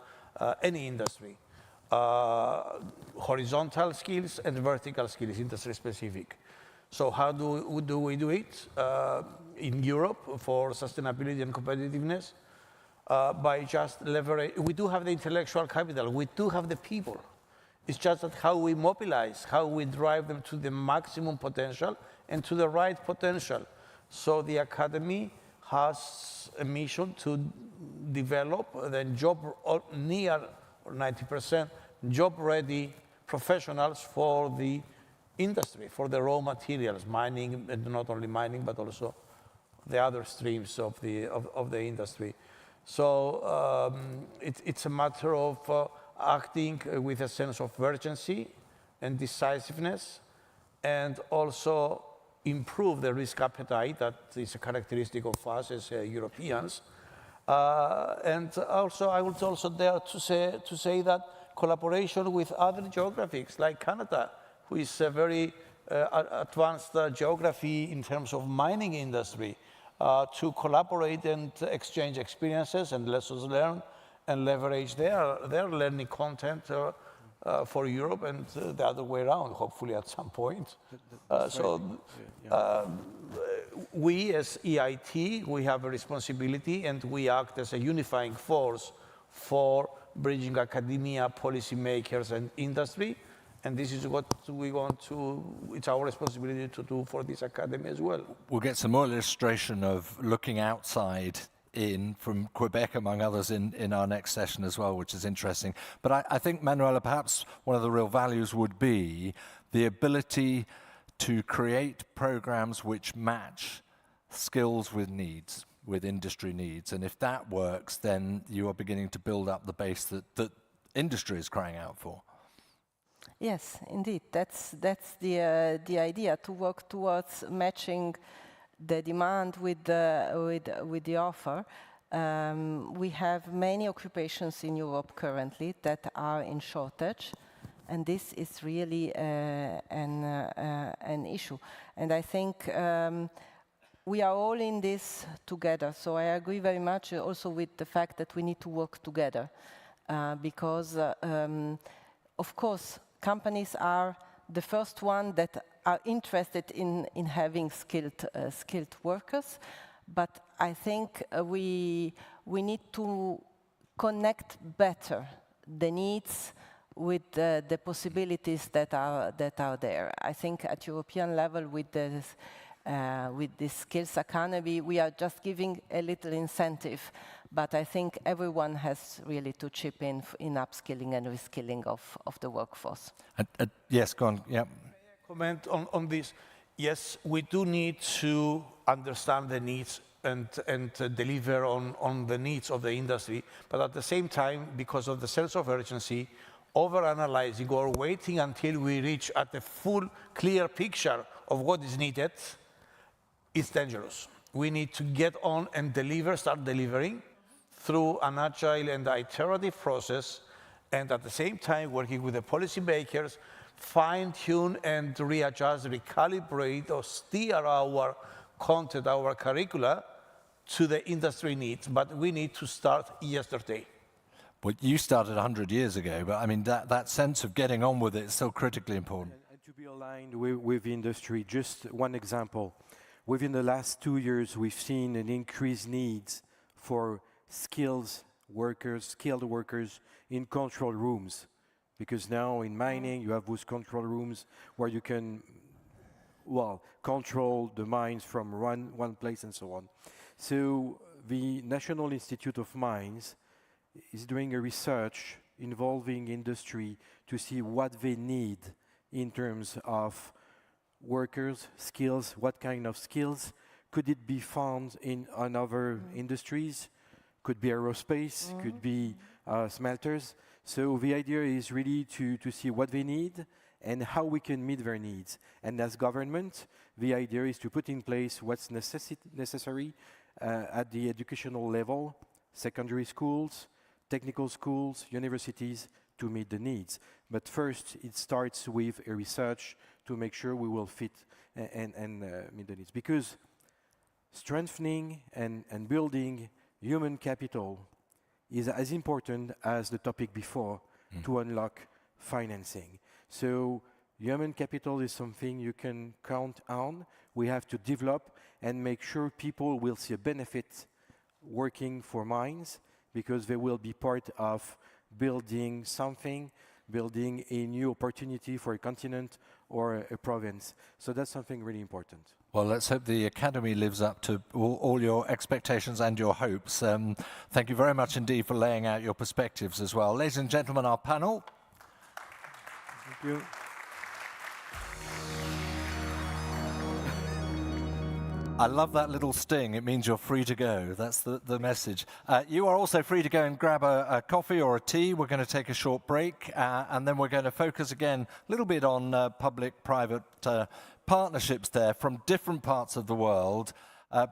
any industry. Horizontal skills and vertical skills, industry specific. So how do we do it? In Europe for sustainability and competitiveness, by just leverage. We do have the intellectual capital, we do have the people. It's just that how we mobilize, how we drive them to the maximum potential and to the right potential. So the Academy has a mission to develop the job near 90% job-ready professionals for the industry, for the raw materials, mining, and not only mining, but also the other streams of the industry. So it's a matter of acting with a sense of urgency and decisiveness, and also improve the risk appetite that is a characteristic of us as Europeans. And also, I would also dare to say that collaboration with other geographies, like Canada, who is a very advanced geography in terms of mining industry, to collaborate and exchange experiences and lessons learned, and leverage their learning content for Europe, and the other way around, hopefully at some point. We as EIT, we have a responsibility, and we act as a unifying force for bridging academia, policymakers, and industry. And this is what we want to, it's our responsibility to do for this academy as well. We'll get some more illustration of looking outside in from Quebec, among others, in our next session as well, which is interesting. But I think, Manuela, perhaps one of the real values would be the ability to create programs which match skills with needs, with industry needs. And if that works, then you are beginning to build up the base that industry is crying out for. Yes, indeed. That's the idea, to work towards matching the demand with the offer. We have many occupations in Europe currently that are in shortage, and this is really an issue. And I think we are all in this together. So I agree very much also with the fact that we need to work together, because, of course, companies are the first one that are interested in having skilled workers, but I think we need to connect better the needs with the possibilities that are there. I think at European level with this skills academy, we are just giving a little incentive, but I think everyone has really to chip in upskilling and reskilling of the workforce. Yes, go on. Yeah. Comment on this. Yes, we do need to understand the needs and deliver on the needs of the industry, but at the same time, because of the sense of urgency, over-analyzing or waiting until we reach at the full, clear picture of what is needed, it's dangerous. We need to get on and deliver, start delivering through an agile and iterative process, and at the same time working with the policymakers, fine-tune and readjust, recalibrate or steer our content, our curricula to the industry needs. But we need to start yesterday. Well, you started 100 years ago, but I mean, that sense of getting on with it is still critically important. And to be aligned with the industry, just one example. Within the last 2 years, we've seen an increased needs for skilled workers in control rooms. Because now in mining, you have those control rooms where you can, well, control the mines from one place and so on. So the National Institute of Mines is doing a research involving industry to see what they need in terms of workers, skills, what kind of skills. Could it be found in other industries? Could be aerospace, could be smelters. So the idea is really to see what they need and how we can meet their needs. And as government, the idea is to put in place what's necessary at the educational level, secondary schools, technical schools, universities, to meet the needs. But first, it starts with a research to make sure we will fit and meet the needs. Because strengthening and building human capital is as important as the topic before to unlock financing. So human capital is something you can count on. We have to develop and make sure people will see a benefit working for mines, because they will be part of building something, building a new opportunity for a continent or a province. So that's something really important. Well, let's hope the Academy lives up to all your expectations and your hopes. Thank you very much indeed for laying out your perspectives as well. Ladies and gentlemen, our panel. Thank you. I love that little sting. It means you're free to go. That's the message. You are also free to go and grab a coffee or a tea. We're going to take a short break, and then we're going to focus again a little bit on public-private partnerships there from different parts of the world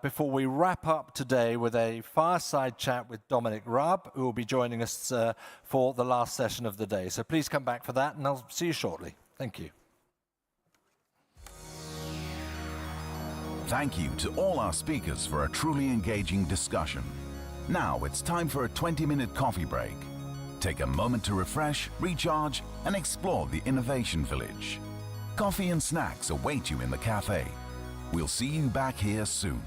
before we wrap up today with a fireside chat with Dominic Raab, who will be joining us for the last session of the day. So please come back for that, and I'll see you shortly. Thank you. Thank you to all our speakers for a truly engaging discussion. Now it's time for a 20-minute coffee break. Take a moment to refresh, recharge, and explore the Innovation Village. Coffee and snacks await you in the cafe. We'll see you back here soon.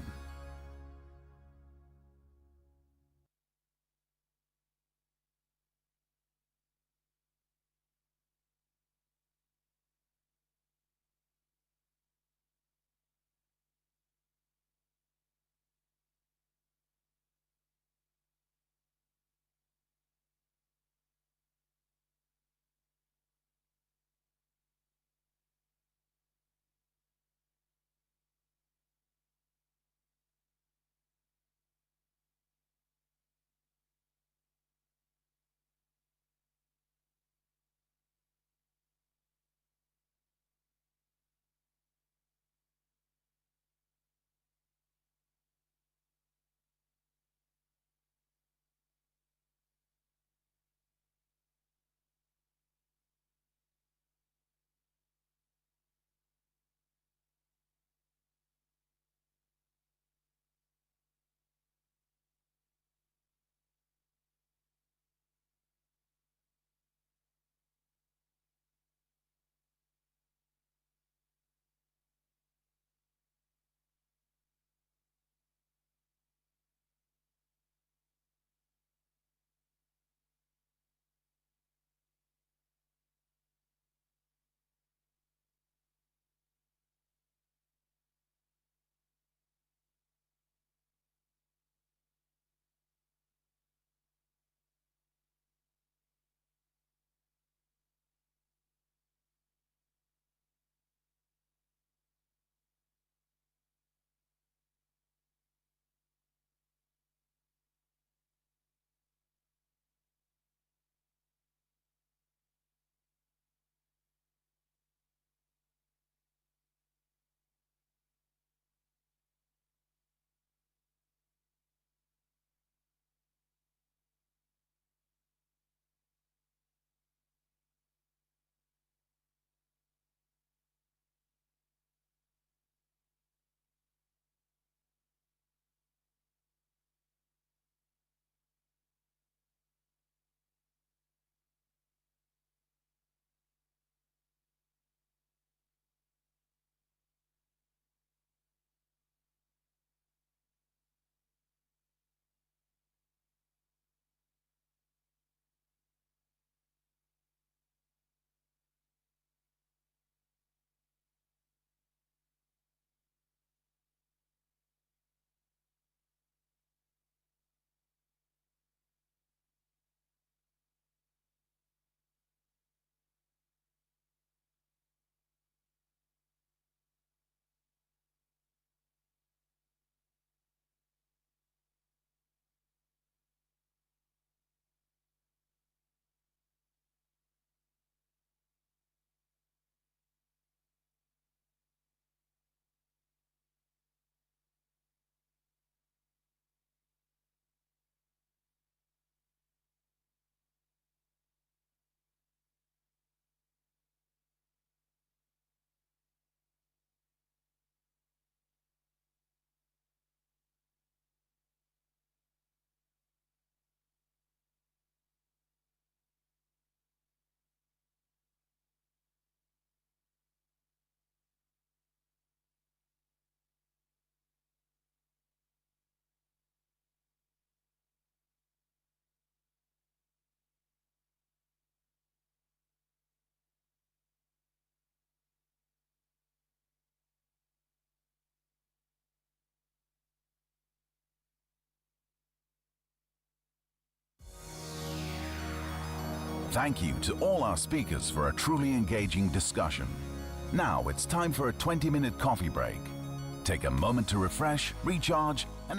Thank you to all our speakers for a truly engaging discussion. Now it's time for a 20-minute coffee break. Take a moment to refresh, recharge, and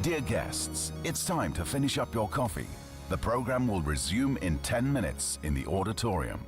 Dear guests, it's time to finish up your coffee. The program will resume in 10 minutes in the auditorium.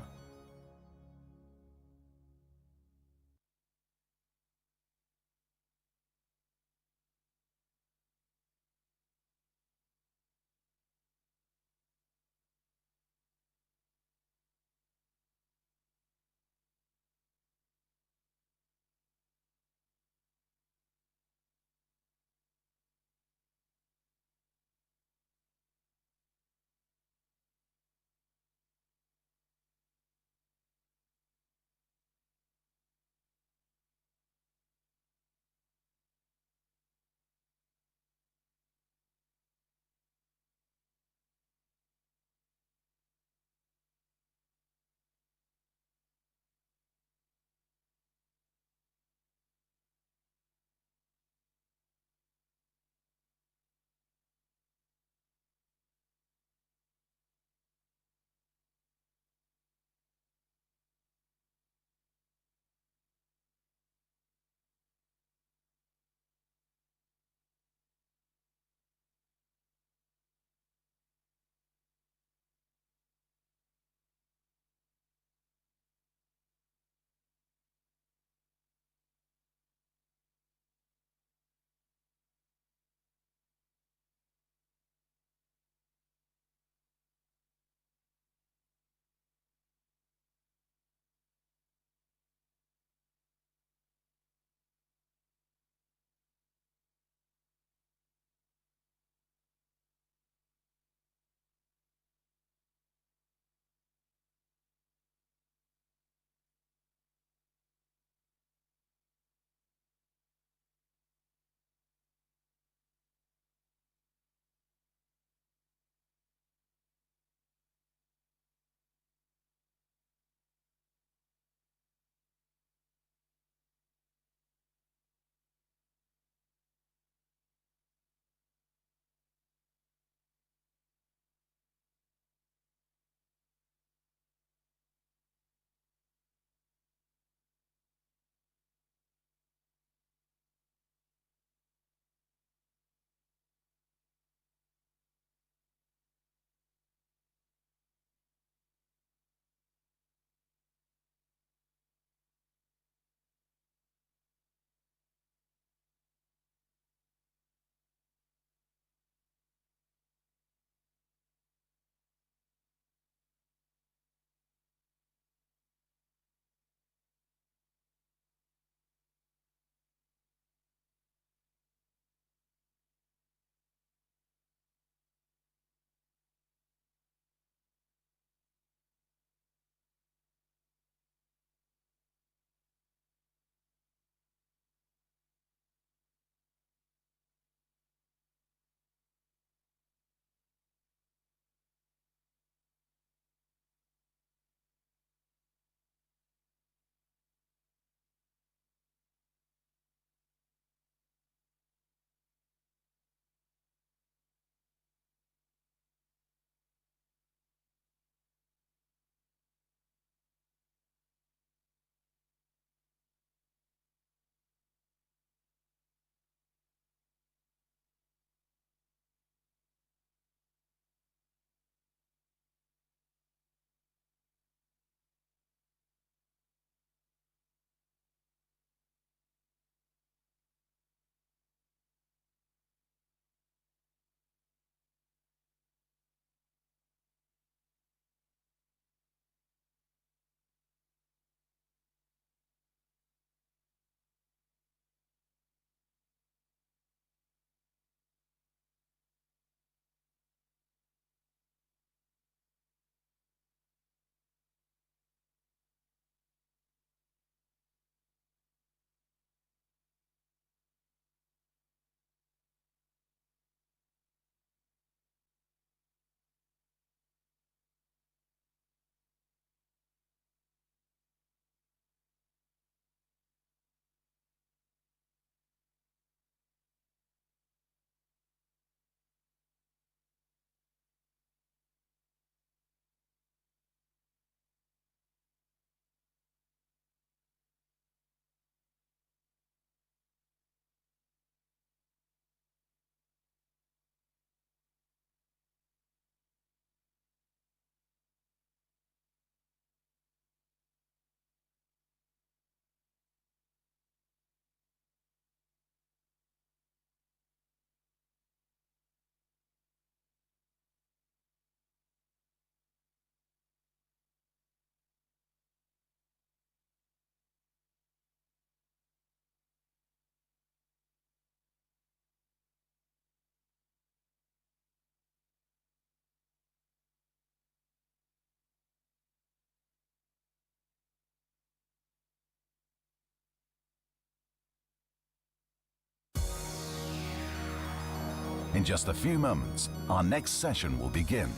In just a few moments, our next session will begin.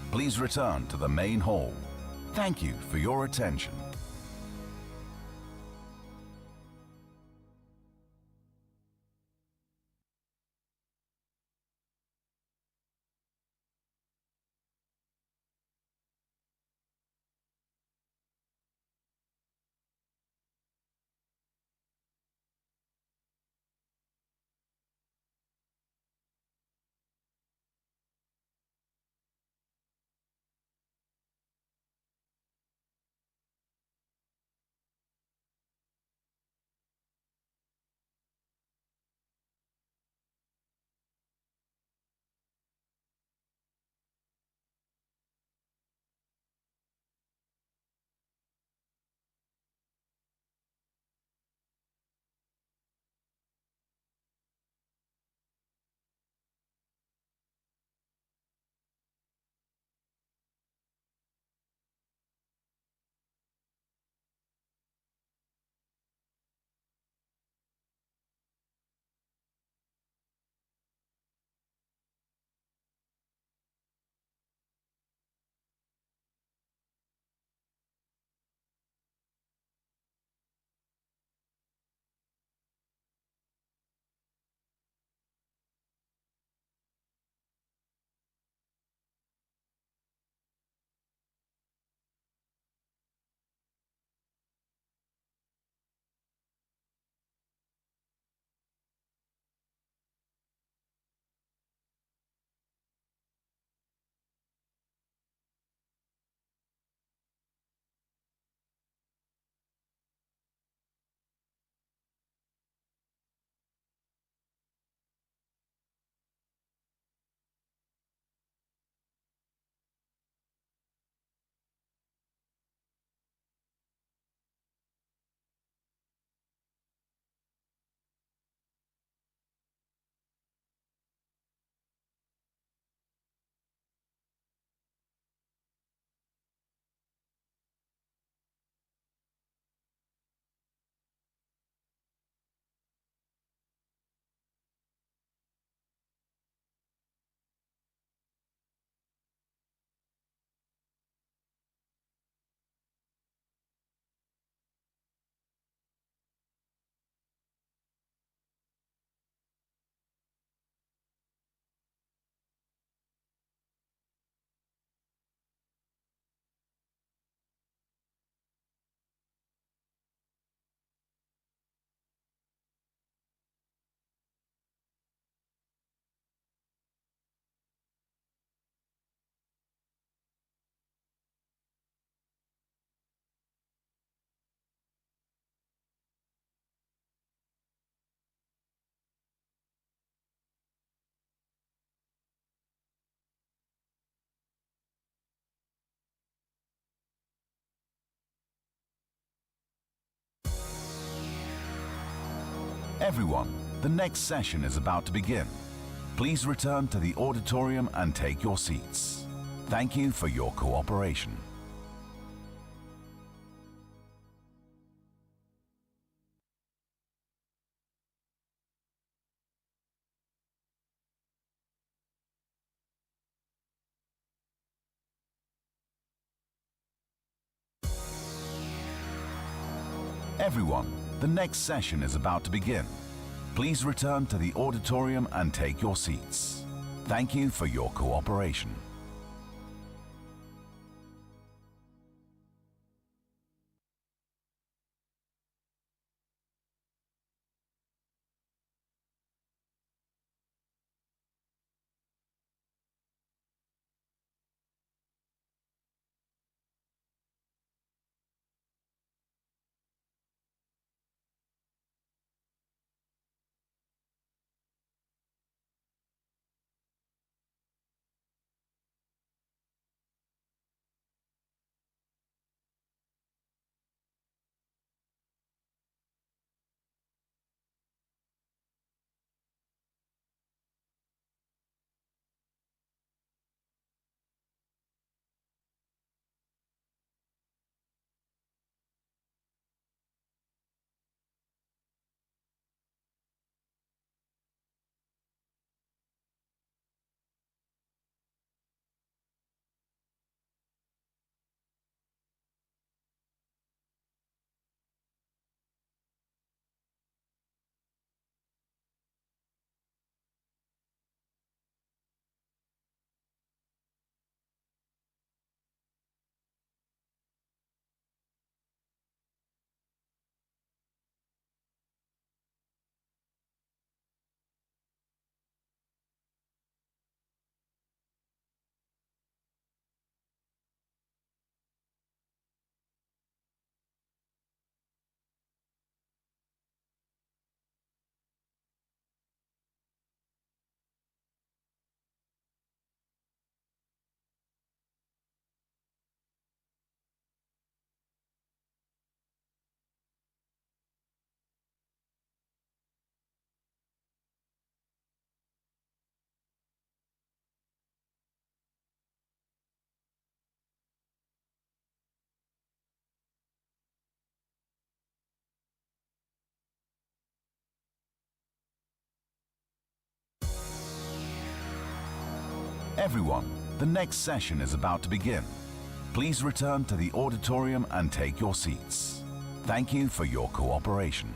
Please return to the main hall. Thank you for your attention. Everyone, the next session is about to begin. Please return to the auditorium and take your seats. Thank you for your cooperation. Everyone, the next session is about to begin. Please return to the auditorium and take your seats. Thank you for your cooperation. Everyone, the next session is about to begin. Please return to the auditorium and take your seats. Thank you for your cooperation.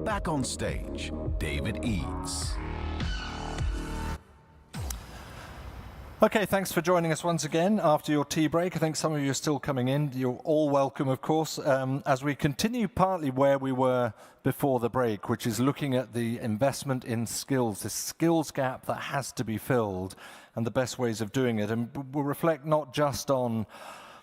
Back on stage, David Eades. Okay, thanks for joining us once again after your tea break. I think some of you are still coming in. You're all welcome, of course, as we continue partly where we were before the break, which is looking at the investment in skills, this skills gap that has to be filled, and the best ways of doing it. And we'll reflect not just on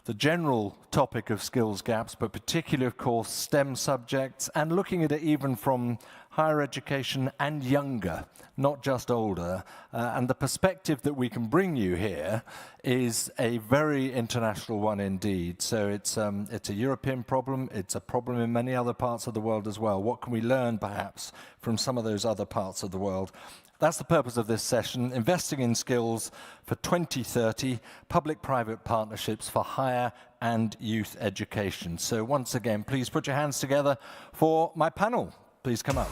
the general topic of skills gaps, but particularly, of course, STEM subjects, and looking at it even from higher education and younger, not just older. And the perspective that we can bring you here is a very international one indeed. So it's a European problem, it's a problem in many other parts of the world as well. What can we learn, perhaps, from some of those other parts of the world? That's the purpose of this session, Investing in Skills for 2030, Public-Private Partnerships for Higher and Youth Education. So once again, please put your hands together for my panel. Please come up.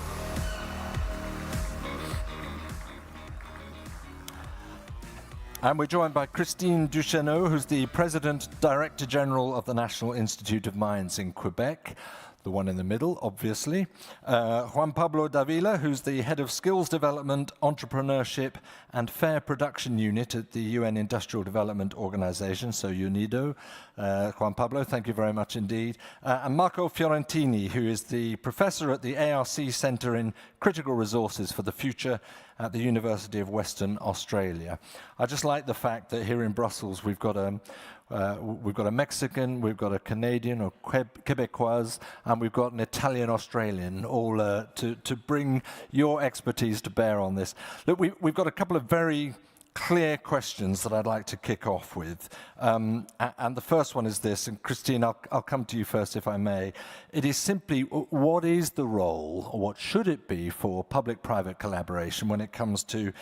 And we're joined by Christine Duchesneau, who's the President Director General of the National Institute of Mines in Quebec, the one in the middle, obviously. Juan Pablo Davila, who's the Head of Skills Development, Entrepreneurship and Fair Production Unit at the UN Industrial Development Organization, so UNIDO. Juan Pablo, thank you very much indeed. And Marco Fiorentini, who is the Professor at the ARC Centre in Critical Resources for the Future at the University of Western Australia. I just like the fact that here in Brussels we've got a Mexican, we've got a Canadian or Quebecois, and we've got an Italian-Australian, all to bring your expertise to bear on this. Look, we've got a couple of very clear questions that I'd like to kick off with. And the first one is this, and Christine, I'll come to you first if I may. It is simply, what is the role, or what should it be, for public-private collaboration when it comes to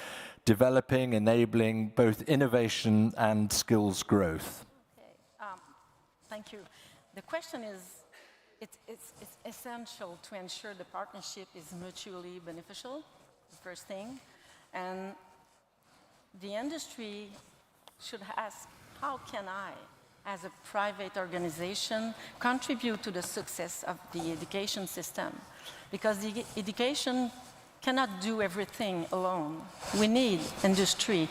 developing, enabling both innovation and skills growth? Okay. Thank you. The question is, it's essential to ensure the partnership is mutually beneficial, the first thing. And the industry should ask, how can I, as a private organization, contribute to the success of the education system? Because the education cannot do everything alone. We need industry.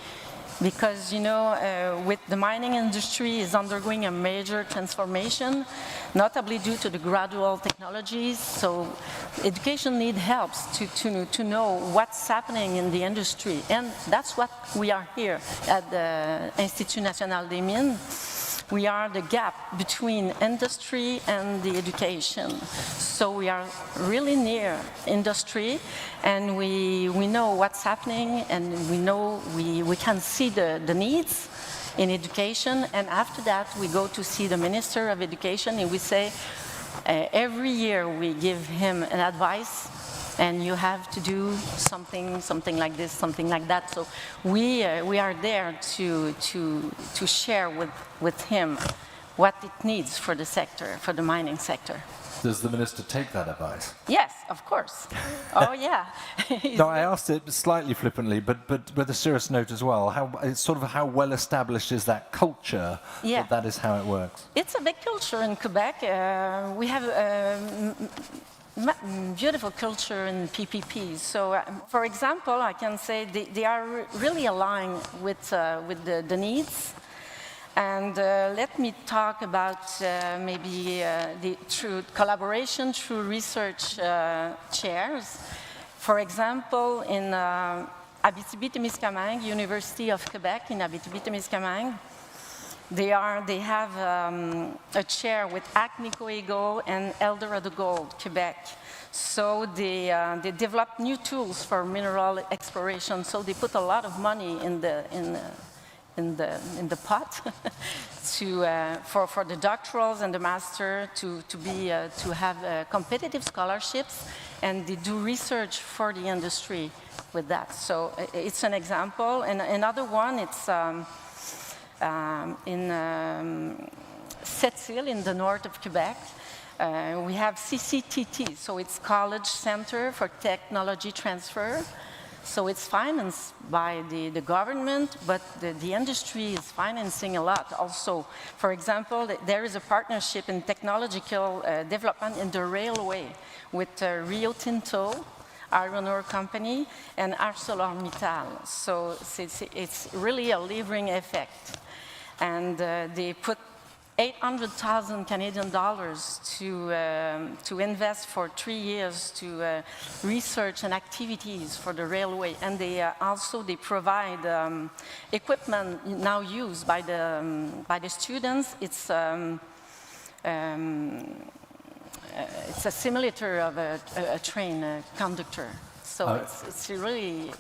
Because, you know, with the mining industry is undergoing a major transformation, notably due to the gradual technologies. So education needs help to know what's happening in the industry. And that's what we are here at the Institut National des Mines. We are the gap between industry and the education. So we are really near industry, and we know what's happening, and we know we can see the needs in education. And after that, we go to see the Minister of Education, and we say, every year we give him an advice, and you have to do something like this, something like that. So we are there to share with him what it needs for the sector, for the mining sector. Does the minister take that advice? Yes, of course. Oh, yeah. No, I asked it slightly flippantly, but with a serious note as well. How well established is that culture? Yeah. That is how it works. It's a big culture in Quebec. We have beautiful culture in PPPs. So, for example, I can say they are really aligned with the needs. And let me talk about through collaboration, through research chairs. For example, in Abitibi-Témiscamingue, University of Quebec in Abitibi-Témiscamingue, they have a chair with Agnico Eagle and Eldorado Gold, Quebec. So they develop new tools for mineral exploration. So they put a lot of money in the pot for the doctorals and the master to have competitive scholarships, and they do research for the industry with that. So it's an example. And another one, it's in Sept-Îles in the north of Quebec. We have CCTT, so it's College Center for Technology Transfer. So it's financed by the government, but the industry is financing a lot also. For example, there is a partnership in technological development in the railway with Rio Tinto, iron ore company, and ArcelorMittal. So it's really a levering effect. And they put 800,000 Canadian dollars to invest for 3 years to research and activities for the railway, and they provide equipment now used by the students. It's a simulator of a train conductor, so it's really.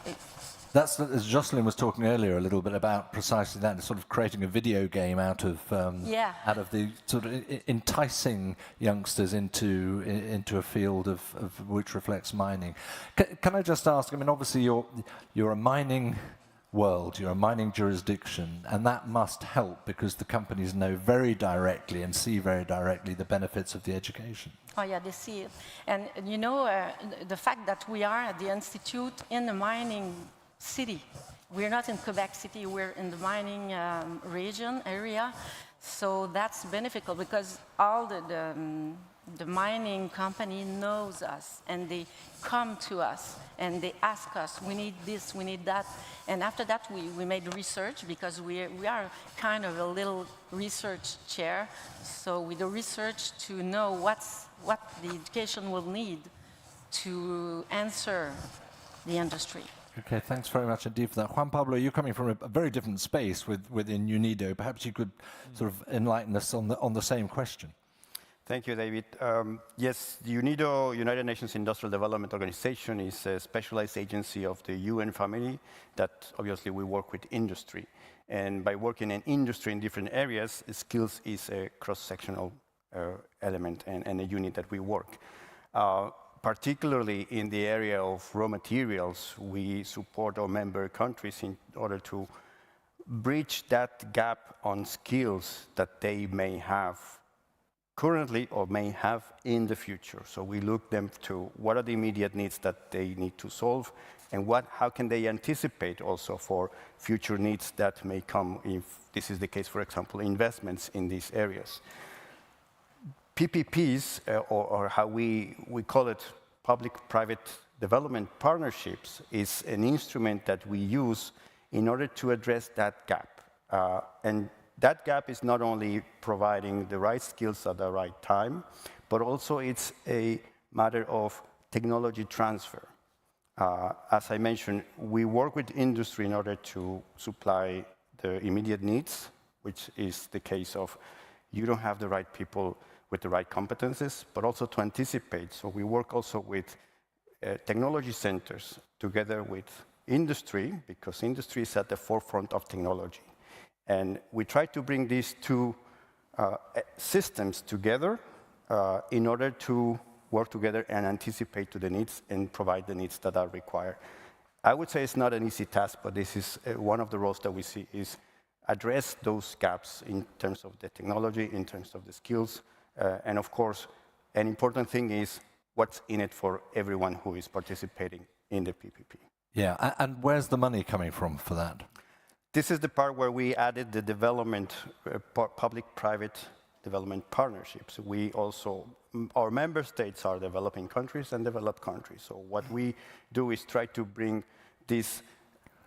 That's, as Jocelyn was talking earlier a little bit about precisely that, sort of creating a video game out of the sort of enticing youngsters into a field of which reflects mining. Can I just ask? I mean, obviously you're a mining world, you're a mining jurisdiction, and that must help because the companies know very directly and see very directly the benefits of the education. Oh yeah, they see it, and you know the fact that we are at the institute in the mining city. We're not in Quebec City, we're in the mining area. So that's beneficial because all the mining company knows us and they come to us and they ask us, we need this, we need that. And after that, we made research because we are kind of a little research chair. So we do research to know what the education will need to answer the industry. Okay, thanks very much indeed for that. Juan Pablo, you're coming from a very different space within UNIDO. Perhaps you could sort of enlighten us on the same question. Thank you, David. Yes, the UNIDO, United Nations Industrial Development Organization, is a specialized agency of the UN family that obviously we work with industry. And by working in industry in different areas, skills is a cross-sectional element and a unit that we work. Particularly in the area of raw materials, we support our member countries in order to bridge that gap on skills that they may have currently or may have in the future. So we look them to what are the immediate needs that they need to solve and how can they anticipate also for future needs that may come if this is the case, for example, investments in these areas. PPPs, or how we call it, public-private development partnerships, is an instrument that we use in order to address that gap. And that gap is not only providing the right skills at the right time, but also it's a matter of technology transfer. As I mentioned, we work with industry in order to supply the immediate needs, which is the case of you don't have the right people with the right competences, but also to anticipate. So we work also with technology centers together with industry, because industry is at the forefront of technology. And we try to bring these two systems together in order to work together and anticipate to the needs and provide the needs that are required. I would say it's not an easy task, but this is one of the roles that we see is address those gaps in terms of the technology, in terms of the skills, and of course, an important thing is what's in it for everyone who is participating in the PPP. Yeah, and where's the money coming from for that? This is the part where we added the development, public-private development partnerships. We also, our member states are developing countries and developed countries. So what we do is try to bring these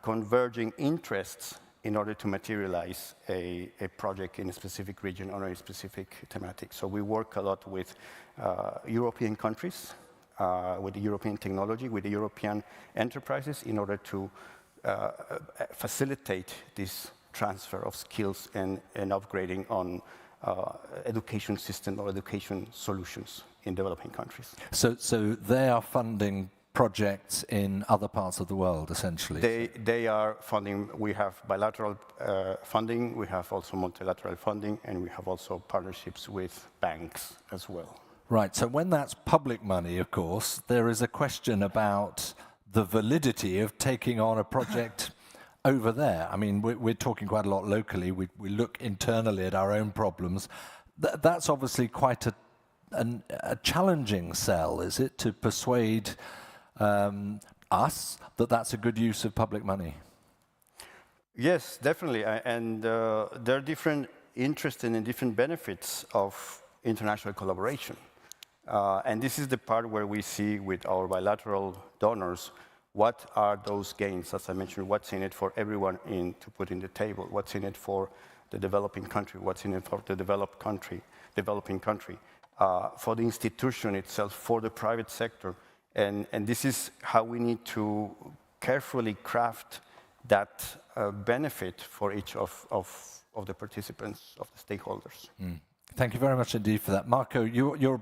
converging interests in order to materialize a project in a specific region or a specific thematic. So we work a lot with European countries, with the European technology, with the European enterprises in order to facilitate this transfer of skills and upgrading on education system or education solutions in developing countries. So they are funding projects in other parts of the world, essentially? They are funding. We have bilateral funding, we have also multilateral funding, and we have also partnerships with banks as well. Right, so when that's public money, of course, there is a question about the validity of taking on a project over there. I mean, we're talking quite a lot locally. We look internally at our own problems. That's obviously quite a challenging sell, is it, to persuade us that that's a good use of public money? Yes, definitely. And there are different interests and different benefits of international collaboration. And this is the part where we see with our bilateral donors, what are those gains? As I mentioned, what's in it for everyone to put in the table? What's in it for the developing country, what's in it for the developing country, for the institution itself, for the private sector. And this is how we need to carefully craft that benefit for each of the participants, of the stakeholders. Thank you very much indeed for that, Marco. You're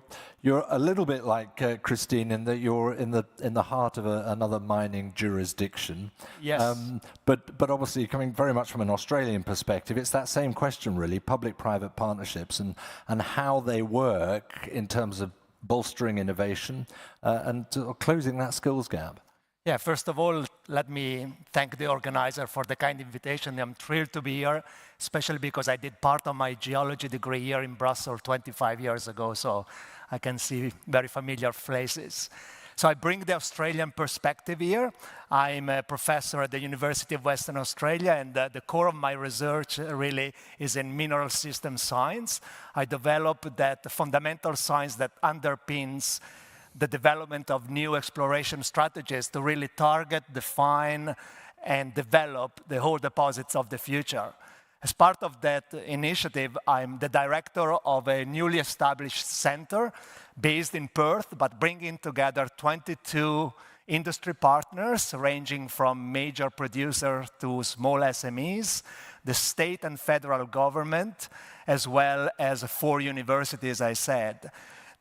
a little bit like Christine in that you're in the heart of another mining jurisdiction. Yes. But obviously coming very much from an Australian perspective, it's that same question really: public-private partnerships and how they work in terms of bolstering innovation and closing that skills gap. Yeah, first of all, let me thank the organizer for the kind invitation. I'm thrilled to be here, especially because I did part of my geology degree here in Brussels 25 years ago, so I can see very familiar faces. So I bring the Australian perspective here. I'm a professor at the University of Western Australia, and the core of my research really is in mineral system science. I developed that fundamental science that underpins the development of new exploration strategies to really target, define, and develop the whole deposits of the future. As part of that initiative, I'm the director of a newly established center based in Perth, but bringing together 22 industry partners, ranging from major producers to small SMEs, the state and federal government, as well as 4 universities, I said.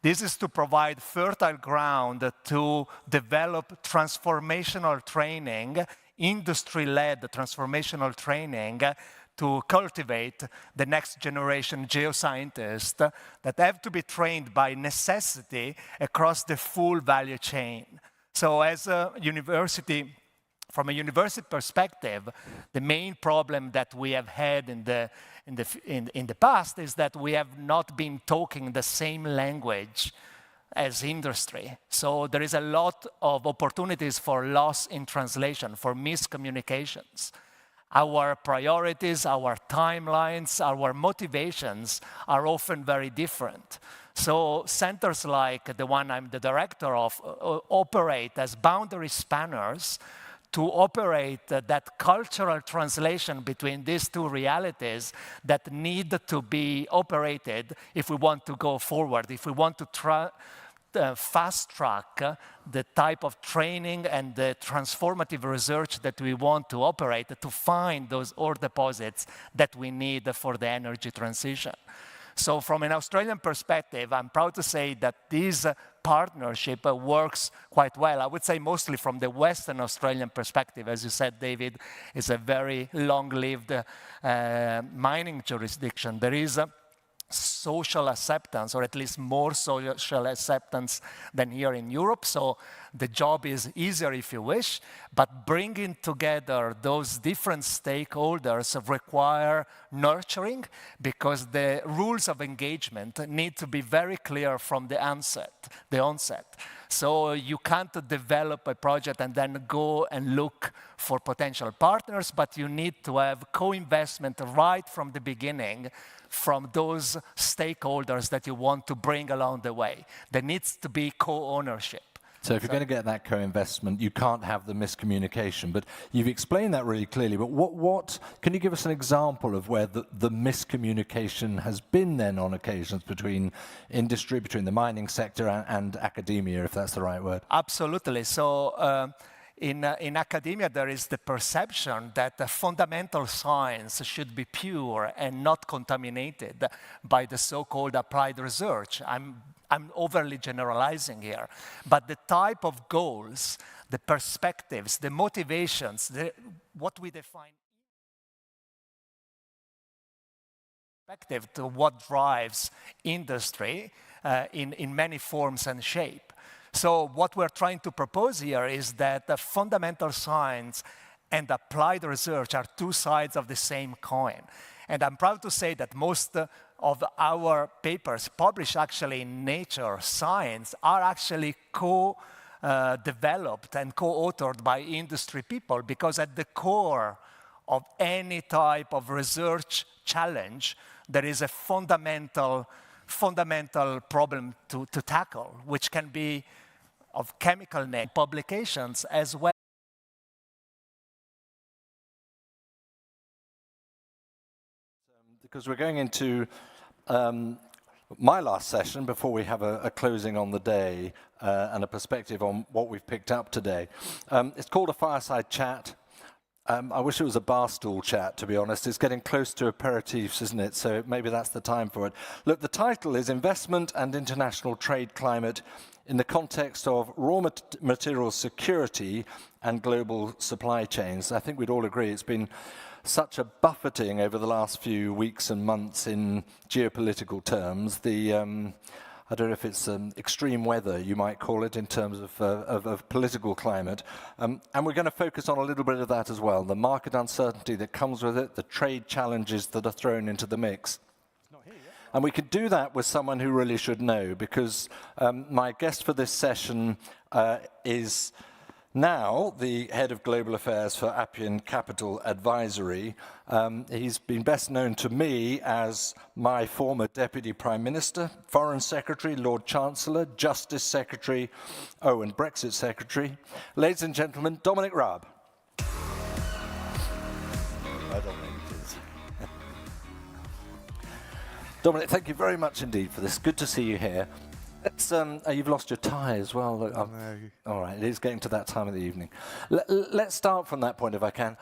This is to provide fertile ground to develop transformational training, industry-led transformational training, to cultivate the next generation geoscientists that have to be trained by necessity across the full value chain. So as a university, from a university perspective, the main problem that we have had in the past is that we have not been talking the same language as industry. So there is a lot of opportunities for loss in translation, for miscommunications. Our priorities, our timelines, our motivations are often very different. So centers like the one I'm the director of operate as boundary spanners to operate that cultural translation between these two realities that need to be operated if we want to go forward, if we want to fast track the type of training and the transformative research that we want to operate to find those ore deposits that we need for the energy transition. So from an Australian perspective, I'm proud to say that this partnership works quite well. I would say mostly from the Western Australian perspective. As you said, David, it's a very long-lived mining jurisdiction. There is social acceptance, or at least more social acceptance than here in Europe. So the job is easier if you wish, but bringing together those different stakeholders require nurturing because the rules of engagement need to be very clear from the onset. So you can't develop a project and then go and look for potential partners, but you need to have co-investment right from the beginning from those stakeholders that you want to bring along the way. There needs to be co-ownership. So if you're going to get that co-investment, you can't have the miscommunication. But you've explained that really clearly. But what can you give us an example of where the miscommunication has been then on occasions between industry, between the mining sector and academia, if that's the right word? Absolutely. So in academia, there is the perception that the fundamental science should be pure and not contaminated by the so-called applied research. I'm overly generalizing here, but the type of goals, the perspectives, the motivations, what we define perspective to what drives industry in many forms and shape. So what we're trying to propose here is that the fundamental science and applied research are two sides of the same coin. And I'm proud to say that most of our papers published actually in Nature Science are actually co-developed and co-authored by industry people, because at the core of any type of research challenge, there is a fundamental problem to tackle, which can be of chemical nature, publications as well. because we're going into my last session before we have a closing on the day and a perspective on what we've picked up today. It's called a Fireside Chat. I wish it was a barstool chat, to be honest. It's getting close to aperitifs, isn't it? So maybe that's the time for it. Look, the title is Investment and International Trade Climate in the Context of Raw Materials Security and Global Supply Chains. I think we'd all agree it's been such a buffeting over the last few weeks and months in geopolitical terms. I don't know if it's extreme weather, you might call it, in terms of political climate. And we're going to focus on a little bit of that as well, the market uncertainty that comes with it, the trade challenges that are thrown into the mix. And we could do that with someone who really should know, because my guest for this session is now the head of global affairs for Appian Capital Advisory. He's been best known to me as my former Deputy Prime Minister, Foreign Secretary, Lord Chancellor, Justice Secretary, and Brexit Secretary. Ladies and gentlemen, Dominic Raab. Dominic, thank you very much indeed for this. Good to see you here. You've lost your tie as well. Look, no. All right, it is getting to that time of the evening. Let's start from that point if I can.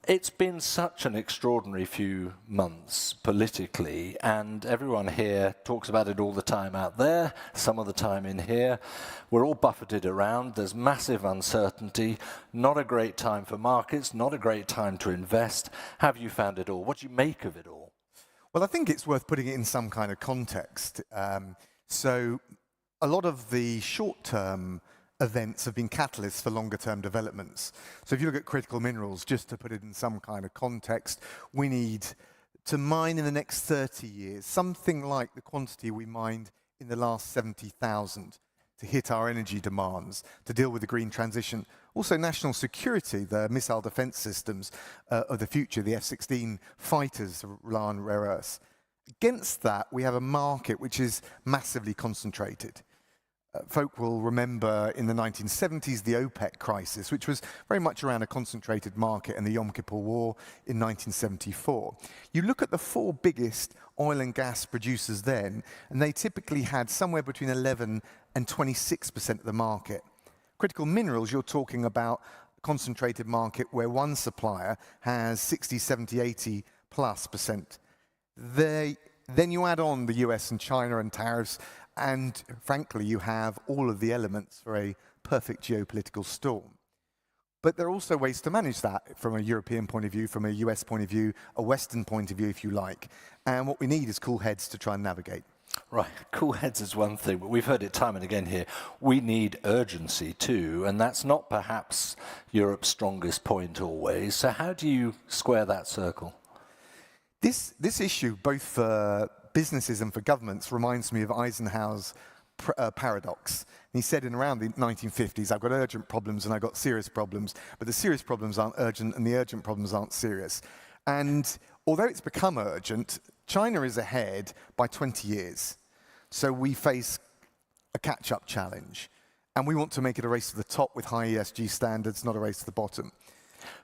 It's been such an extraordinary few months politically, and everyone here talks about it all the time out there, some of the time in here. We're all buffeted around. There's massive uncertainty, not a great time for markets, not a great time to invest. Have you found it all? What do you make of it all? Well, I think it's worth putting it in some kind of context. So a lot of the short-term events have been catalysts for longer-term developments. So if you look at critical minerals, just to put it in some kind of context, we need to mine in the next 30 years something like the quantity we mined in the last 70,000 to hit our energy demands, to deal with the green transition. Also national security, the missile defense systems of the future, the F-16 fighters rely on rare earths. Against that, we have a market which is massively concentrated. Folk will remember in the 1970s the OPEC crisis, which was very much around a concentrated market, and the Yom Kippur War in 1974. You look at the four biggest oil and gas producers then, and they typically had somewhere between 11 and 26% of the market. Critical minerals, you're talking about a concentrated market where one supplier has 60, 70, 80 plus percent. Then you add on the US and China and tariffs, and frankly, you have all of the elements for a perfect geopolitical storm. But there are also ways to manage that from a European point of view, from a US point of view, a Western point of view, if you like. And what we need is cool heads to try and navigate. Right, cool heads is one thing, but we've heard it time and again here. We need urgency too, and that's not perhaps Europe's strongest point always. So how do you square that circle? This issue, both for businesses and for governments, reminds me of Eisenhower's paradox. And he said in around the 1950s, I've got urgent problems and I've got serious problems, but the serious problems aren't urgent and the urgent problems aren't serious. And although it's become urgent, China is ahead by 20 years. So we face a catch-up challenge. And we want to make it a race to the top with high ESG standards, not a race to the bottom.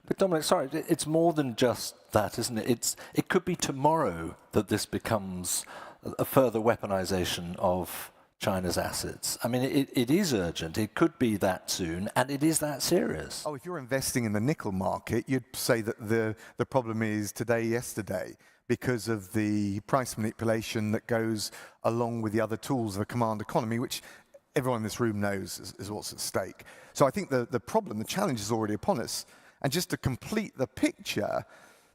But Dominic, sorry, it's more than just that, isn't it? It could be tomorrow that this becomes a further weaponization of China's assets. I mean, it is urgent. It could be that soon, and it is that serious. Oh, if you're investing in the nickel market, you'd say that the problem is today, yesterday, because of the price manipulation that goes along with the other tools of a command economy, which everyone in this room knows is what's at stake. So I think the problem, the challenge is already upon us. And just to complete the picture,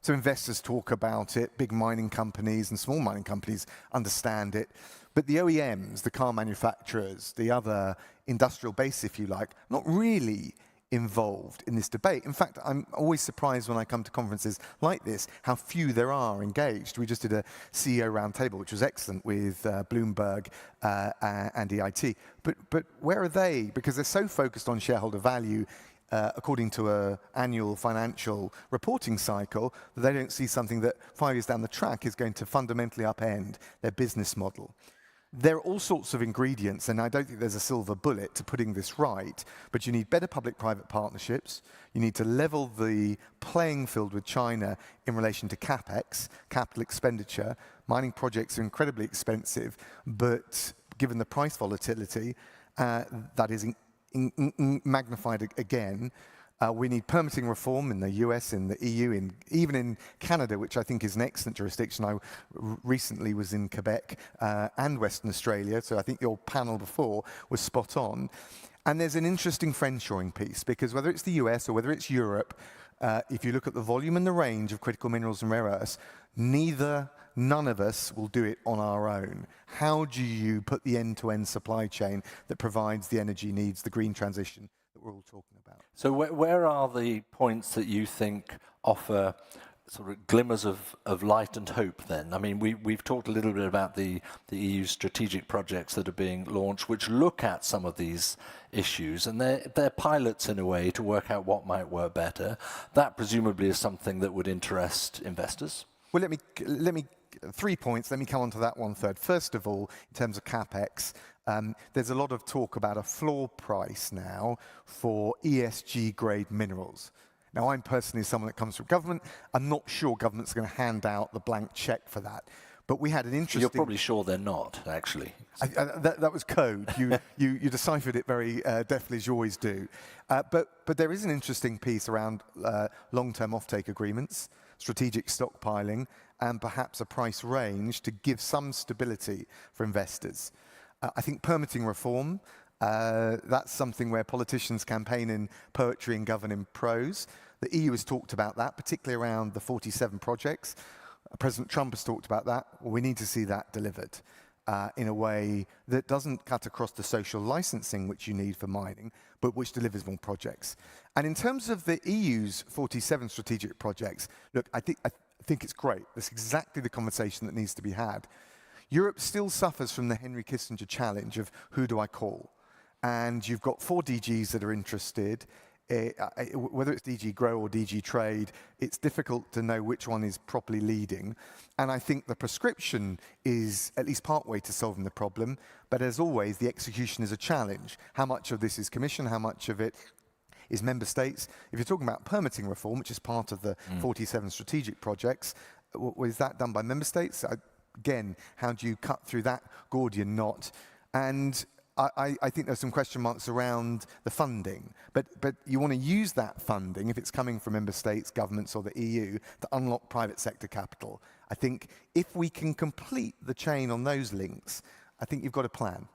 so investors talk about it, big mining companies and small mining companies understand it, but the OEMs, the car manufacturers, the other industrial base, if you like, not really involved in this debate. In fact, I'm always surprised when I come to conferences like this, how few there are engaged. We just did a CEO roundtable, which was excellent, with Bloomberg and EIT. But where are they? Because they're so focused on shareholder value, according to an annual financial reporting cycle, that they don't see something that 5 years down the track is going to fundamentally upend their business model. there are all sorts of ingredients, and I don't think there's a silver bullet to putting this right, but you need better public-private partnerships. You need to level the playing field with China in relation to CapEx, capital expenditure. Mining projects are incredibly expensive, but given the price volatility, that is magnified again. We need permitting reform in the US, in the EU, even in Canada, which I think is an excellent jurisdiction. I recently was in Quebec and Western Australia, so I think your panel before was spot on. And there's an interesting friendshoring piece, because whether it's the US or whether it's Europe, if you look at the volume and the range of critical minerals and rare earths, none of us will do it on our own. How do you put the end-to-end supply chain that provides the energy needs, the green transition that we're all talking about? So where are the points that you think offer sort of glimmers of light and hope then? I mean, we've talked a little bit about the EU strategic projects that are being launched, which look at some of these issues, and they're pilots in a way to work out what might work better. That presumably is something that would interest investors. Well, let me 3 points. Let me come on to that one third. First of all, in terms of CapEx, there's a lot of talk about a floor price now for ESG grade minerals. Now, I'm personally someone that comes from government. I'm not sure government's going to hand out the blank check for that. But we had an interesting... You're probably sure they're not, actually. That was code. You deciphered it very deftly, as you always do. But there is an interesting piece around long-term offtake agreements, strategic stockpiling, and perhaps a price range to give some stability for investors. I think permitting reform, that's something where politicians campaign in poetry and govern in prose. The EU has talked about that, particularly around the 47 projects. President Trump has talked about that. Well, we need to see that delivered in a way that doesn't cut across the social licensing which you need for mining, but which delivers more projects. And in terms of the EU's 47 strategic projects, look, I think it's great. That's exactly the conversation that needs to be had. Europe still suffers from the Henry Kissinger challenge of who do I call? And you've got 4 DGs that are interested. Whether it's DG Grow or DG Trade, it's difficult to know which one is properly leading. And I think the prescription is at least partway to solving the problem. But as always, the execution is a challenge. How much of this is Commission? How much of it is member states? If you're talking about permitting reform, which is part of the 47 strategic projects, is that done by member states? Again, how do you cut through that Gordian knot? And I think there's some question marks around the funding, but you want to use that funding, if it's coming from member states, governments or the EU, to unlock private sector capital. I think if we can complete the chain on those links, I think you've got a plan.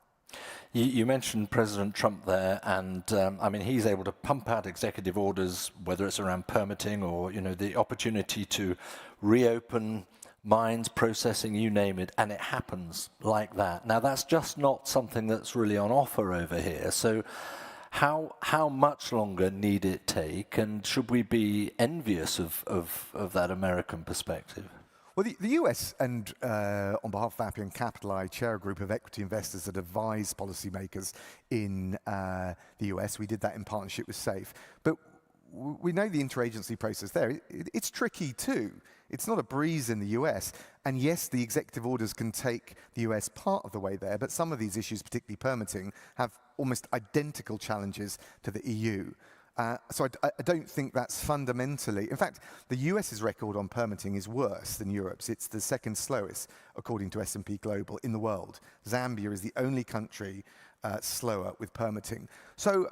You mentioned President Trump there, and I mean, he's able to pump out executive orders, whether it's around permitting or, you know, the opportunity to reopen mines, processing, you name it, and it happens like that. Now, that's just not something that's really on offer over here. So how much longer need it take, and should we be envious of that American perspective? Well, the US and on behalf of Appian Capital, I chair a group of equity investors that advise policymakers in the US. We did that in partnership with SAFE. But we know the interagency process there. It's tricky too. It's not a breeze in the US. And yes, the executive orders can take the US part of the way there, but some of these issues, particularly permitting, have almost identical challenges to the EU. So I don't think that's fundamentally... In fact, the US's record on permitting is worse than Europe's. It's the second slowest, according to S&P Global, in the world. Zambia is the only country slower with permitting. So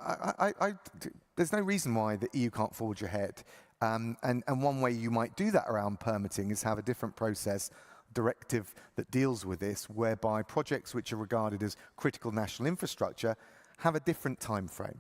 there's no reason why the EU can't forge ahead. And one way you might do that around permitting is have a different process, directive that deals with this, whereby projects which are regarded as critical national infrastructure have a different time frame.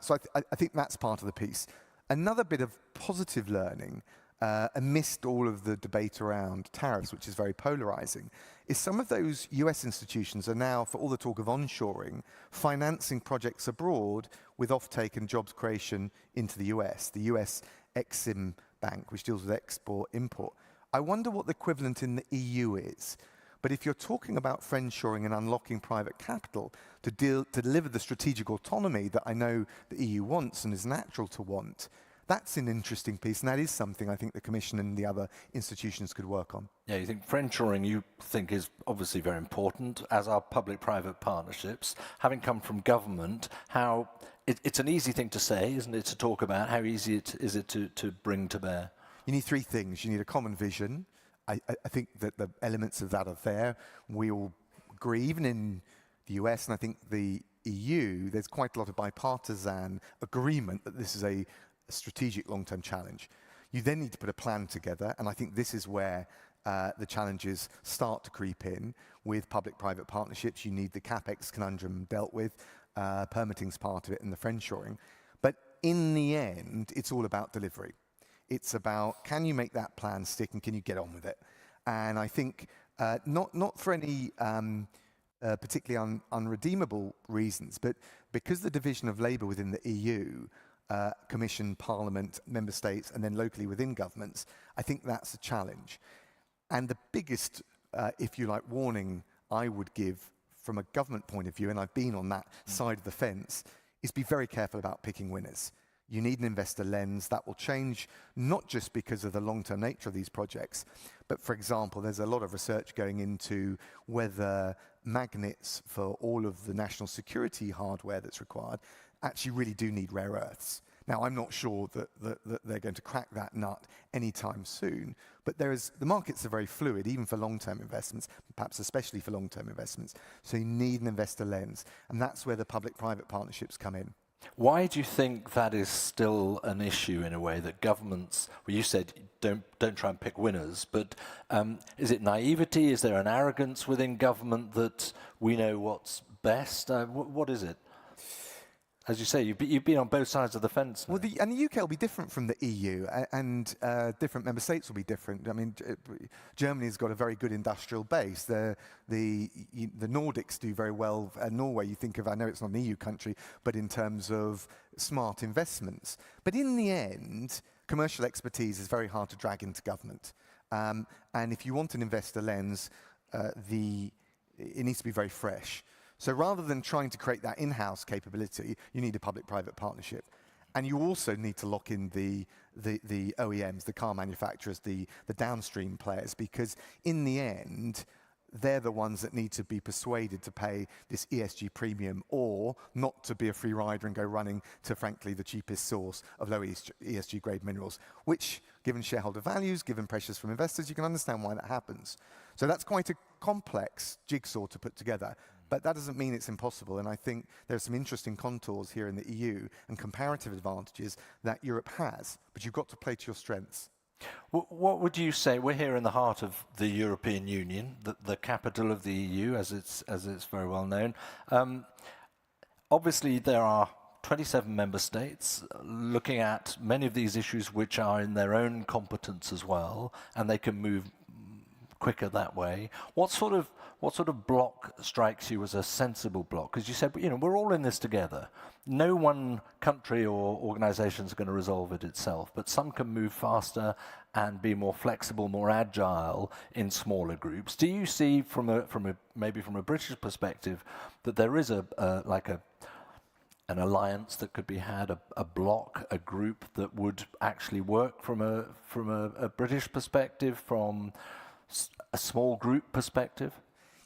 So I think that's part of the piece. Another bit of positive learning, amidst all of the debate around tariffs, which is very polarizing, is some of those US institutions are now, for all the talk of onshoring, financing projects abroad with offtake and jobs creation into the US. The US Exim Bank, which deals with export-import. I wonder what the equivalent in the EU is. But if you're talking about friendshoring and unlocking private capital to deliver the strategic autonomy that I know the EU wants and is natural to want, That's an interesting piece, and that is something I think the Commission and the other institutions could work on. Yeah, you think friendshoring, you think, is obviously very important, as are public-private partnerships. Having come from government, how it's an easy thing to say, isn't it, to talk about? How easy is it to bring to bear? You need three things. You need a common vision. I think that the elements of that are there. We all agree, even in the US and I think the EU, there's quite a lot of bipartisan agreement that this is a strategic long-term challenge. You then need to put a plan together, and I think this is where the challenges start to creep in with public-private partnerships. You need the CapEx conundrum dealt with, permitting's part of it, and the friendshoring. But in the end, it's all about delivery. It's about, can you make that plan stick and can you get on with it? And I think not for any particularly unredeemable reasons, but because the division of labour within the EU, Commission, Parliament, Member States, and then locally within governments, I think that's a challenge. And the biggest, if you like, warning I would give from a government point of view, and I've been on that side of the fence, is be very careful about picking winners. You need an investor lens that will change, not just because of the long-term nature of these projects, but for example, there's a lot of research going into whether magnets for all of the national security hardware that's required actually really do need rare earths. Now, I'm not sure that they're going to crack that nut anytime soon, but the markets are very fluid, even for long-term investments, perhaps especially for long-term investments. So you need an investor lens, and that's where the public-private partnerships come in. Why do you think that is still an issue in a way, that governments, well, you said don't try and pick winners, but is it naivety? Is there an arrogance within government that we know what's best? What is it? As you say, you've been on both sides of the fence now. Well, and the UK will be different from the EU, and different member states will be different. I mean, Germany's got a very good industrial base. The Nordics do very well. Norway, you think of, I know it's not an EU country, but in terms of smart investments. But in the end, commercial expertise is very hard to drag into government. And if you want an investor lens, it needs to be very fresh. So rather than trying to create that in-house capability, you need a public-private partnership. And you also need to lock in the OEMs, the car manufacturers, the downstream players, because in the end, they're the ones that need to be persuaded to pay this ESG premium, or not to be a free rider and go running to, frankly, the cheapest source of low ESG grade minerals, which, given shareholder values, given pressures from investors, you can understand why that happens. So that's quite a complex jigsaw to put together. But that doesn't mean it's impossible, and I think there's some interesting contours here in the EU and comparative advantages that Europe has, but you've got to play to your strengths. What would you say? We're here in the heart of the European Union, the capital of the EU, as it's very well known. Obviously, there are 27 member states looking at many of these issues which are in their own competence as well, and they can move quicker that way. What sort of block strikes you as a sensible block? Because you said, we're all in this together. No one country or organisation is going to resolve it itself, but some can move faster and be more flexible, more agile in smaller groups. Do you see, maybe from a British perspective, that there is an alliance that could be had, a block, a group that would actually work from a British perspective, from a small group perspective?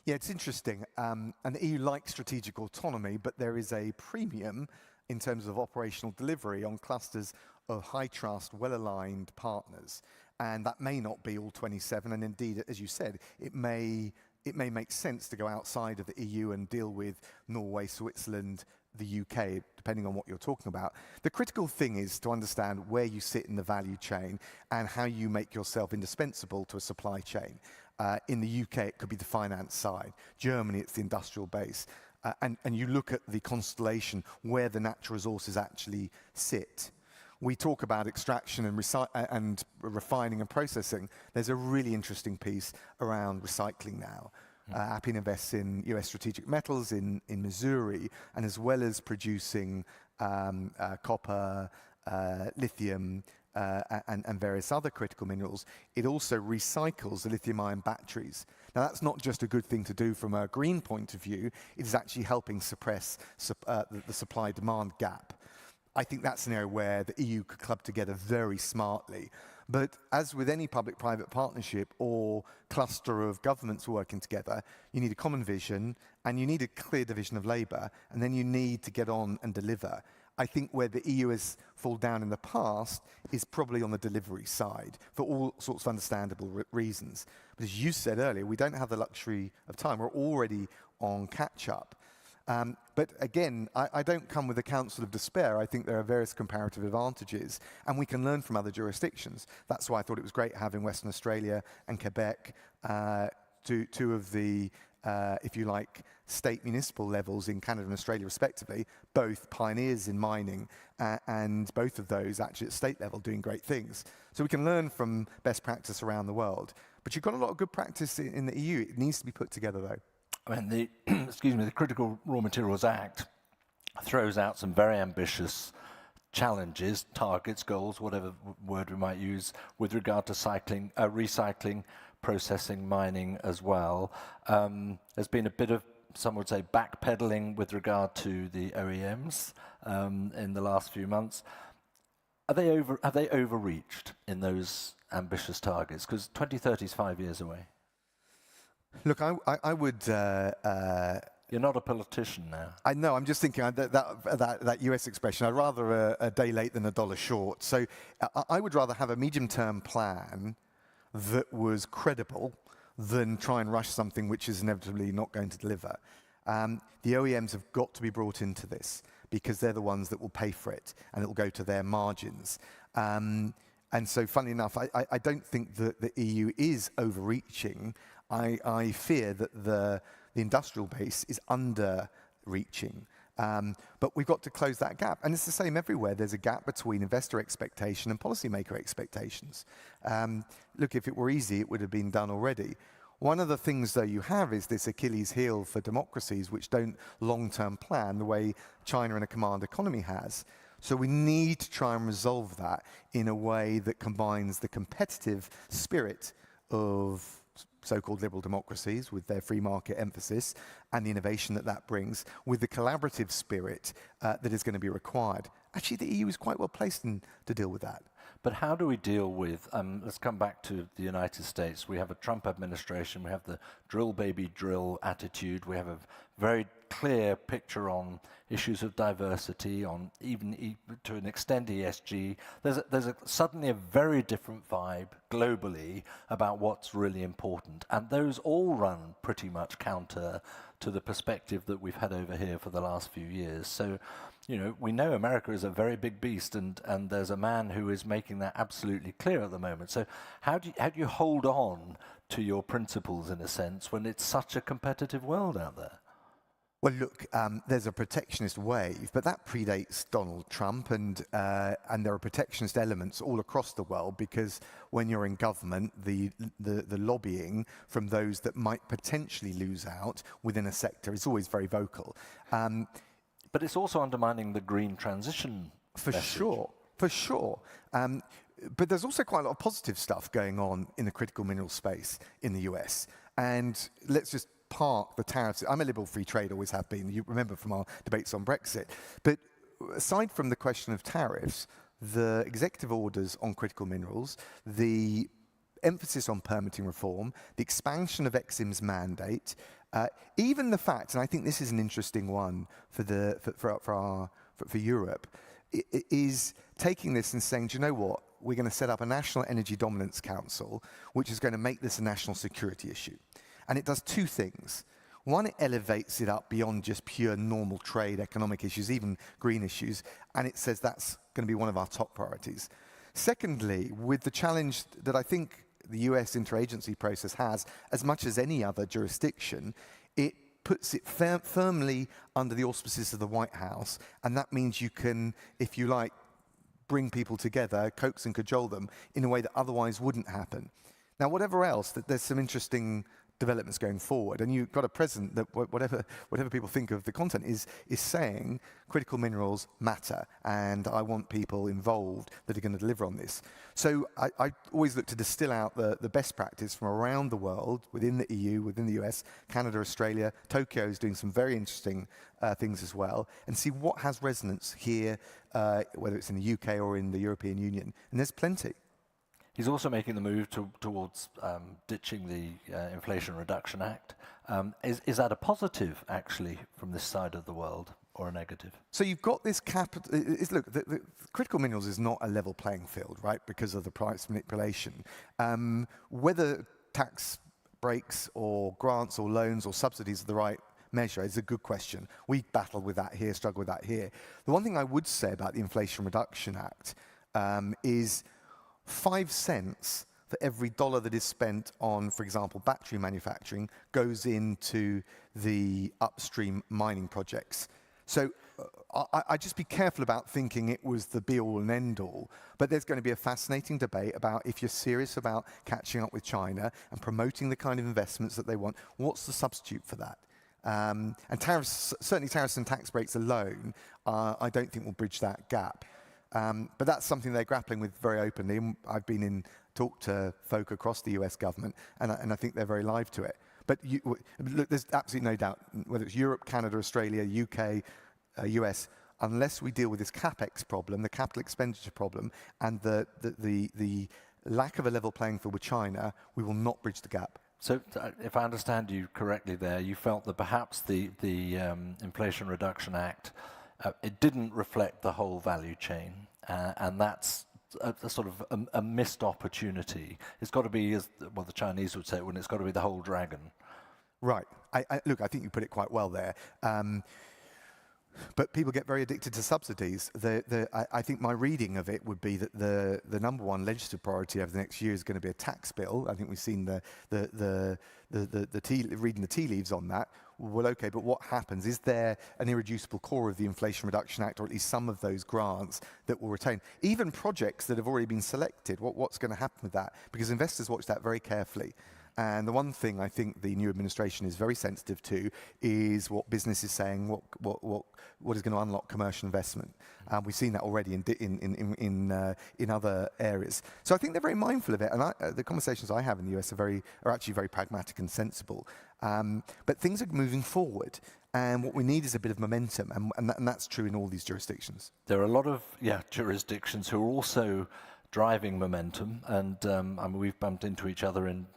Yeah, it's interesting. And the EU likes strategic autonomy, but there is a premium in terms of operational delivery on clusters of high trust, well-aligned partners. And that may not be all 27. And indeed, as you said, it may make sense to go outside of the EU and deal with Norway, Switzerland, the UK, depending on what you're talking about. The critical thing is to understand where you sit in the value chain and how you make yourself indispensable to a supply chain. In the UK, it could be the finance side. Germany, it's the industrial base. And you look at the constellation where the natural resources actually sit. We talk about extraction and refining and processing. There's a really interesting piece around recycling now. Appian invests in US strategic metals in Missouri, and as well as producing copper, lithium, and various other critical minerals, it also recycles the lithium-ion batteries. Now, that's not just a good thing to do from a green point of view, it is actually helping suppress the supply-demand gap. I think that's an area where the EU could club together very smartly. But as with any public-private partnership or cluster of governments working together, you need a common vision and you need a clear division of labour, and then you need to get on and deliver. I think where the EU has fallen down in the past is probably on the delivery side for all sorts of understandable reasons. But as you said earlier, we don't have the luxury of time. We're already on catch-up. But again, I don't come with a counsel of despair. I think there are various comparative advantages, and we can learn from other jurisdictions. That's why I thought it was great having Western Australia and Quebec, two of the, if you like, state municipal levels in Canada and Australia respectively, both pioneers in mining, and both of those actually at state level doing great things. So we can learn from best practice around the world. But you've got a lot of good practice in the EU. It needs to be put together, though. I mean, the, the Critical Raw Materials Act throws out some very ambitious challenges, targets, goals, whatever word we might use, with regard to recycling, processing, mining as well. There's been a bit of, some would say, backpedaling with regard to the OEMs in the last few months. Have they overreached in those ambitious targets? Because 2030 is 5 years away. Look, I would... You're not a politician now. I know, I'm just thinking that US expression, I'd rather a day late than a dollar short. So I would rather have a medium-term plan that was credible than try and rush something which is inevitably not going to deliver. The OEMs have got to be brought into this because they're the ones that will pay for it and it will go to their margins. And so, funnily enough, I don't think that the EU is overreaching. I fear that the industrial base is under-reaching. But we've got to close that gap. And it's the same everywhere. There's a gap between investor expectation and policymaker expectations. Look, if it were easy, it would have been done already. One of the things, though, you have is this Achilles heel for democracies which don't long-term plan the way China and a command economy has. So we need to try and resolve that in a way that combines the competitive spirit of so-called liberal democracies with their free market emphasis and the innovation that brings with the collaborative spirit that is going to be required. Actually, the EU is quite well placed to deal with that. But how do we deal with, let's come back to the United States. We have a Trump administration, we have the drill baby drill attitude, we have a very clear picture on issues of diversity, on even to an extent ESG. There's suddenly a very different vibe globally about what's really important. And those all run pretty much counter to the perspective that we've had over here for the last few years. So, you know, we know America is a very big beast, and there's a man who is making that absolutely clear at the moment. So how do you hold on to your principles, in a sense, when it's such a competitive world out there? Well, look, there's a protectionist wave, but that predates Donald Trump, and there are protectionist elements all across the world because when you're in government, the lobbying from those that might potentially lose out within a sector is always very vocal. But it's also undermining the green transition message. For sure. But there's also quite a lot of positive stuff going on in the critical mineral space in the US. And let's just park the tariffs. I'm a liberal free trade, always have been. You remember from our debates on Brexit. But aside from the question of tariffs, the executive orders on critical minerals, the emphasis on permitting reform, the expansion of EXIM's mandate, even the fact, and I think this is an interesting one for Europe, is taking this and saying, do you know what? We're going to set up a National Energy Dominance Council, which is going to make this a national security issue. And it does two things. One, it elevates it up beyond just pure normal trade, economic issues, even green issues, and it says that's going to be one of our top priorities. Secondly, with the challenge that I think the US interagency process has, as much as any other jurisdiction, it puts it firmly under the auspices of the White House, and that means you can, if you like, bring people together, coax and cajole them in a way that otherwise wouldn't happen. Now, whatever else, there's some interesting developments going forward. And you've got a president that whatever people think of the content is saying critical minerals matter, and I want people involved that are going to deliver on this. So I always look to distill out the best practice from around the world, within the EU, within the US, Canada, Australia. Tokyo is doing some very interesting things as well, and see what has resonance here, whether it's in the UK or in the European Union. And there's plenty. He's also making the move towards ditching the Inflation Reduction Act. Is that a positive, actually, from this side of the world, or a negative? So you've got this capital. Look, the critical minerals is not a level playing field, right, because of the price manipulation. Whether tax breaks or grants or loans or subsidies are the right measure is a good question. We battle with that here, struggle with that here. The one thing I would say about the Inflation Reduction Act is 5 cents for every dollar that is spent on, for example, battery manufacturing goes into the upstream mining projects. So I just be careful about thinking it was the be-all and end-all, but there's going to be a fascinating debate about if you're serious about catching up with China and promoting the kind of investments that they want, what's the substitute for that? And tariffs, certainly tariffs and tax breaks alone, I don't think will bridge that gap. But that's something they're grappling with very openly. I've been in talk to folk across the US government, and I think they're very live to it. But look, there's absolutely no doubt, whether it's Europe, Canada, Australia, UK, US, unless we deal with this CapEx problem, the capital expenditure problem, and the lack of a level playing field with China, we will not bridge the gap. So, if I understand you correctly there, you felt that perhaps the Inflation Reduction Act, it didn't reflect the whole value chain, and that's a sort of a missed opportunity. It's got to be, as well, the Chinese would say, when it's got to be the whole dragon. Right. Look, I think you put it quite well there. But people get very addicted to subsidies. I think my reading of it would be that the number one legislative priority over the next year is going to be a tax bill. I think we've seen reading the tea leaves on that. Well, okay, but what happens? Is there an irreducible core of the Inflation Reduction Act, or at least some of those grants that will retain? Even projects that have already been selected, what's going to happen with that? Because investors watch that very carefully. And the one thing I think the new administration is very sensitive to is what business is saying, what is going to unlock commercial investment. We've seen that already in other areas. So I think they're very mindful of it. And the conversations I have in the US are actually very pragmatic and sensible. But things are moving forward. And what we need is a bit of momentum. And that's true in all these jurisdictions. There are a lot of jurisdictions who are also driving momentum, and I mean, we've bumped into each other in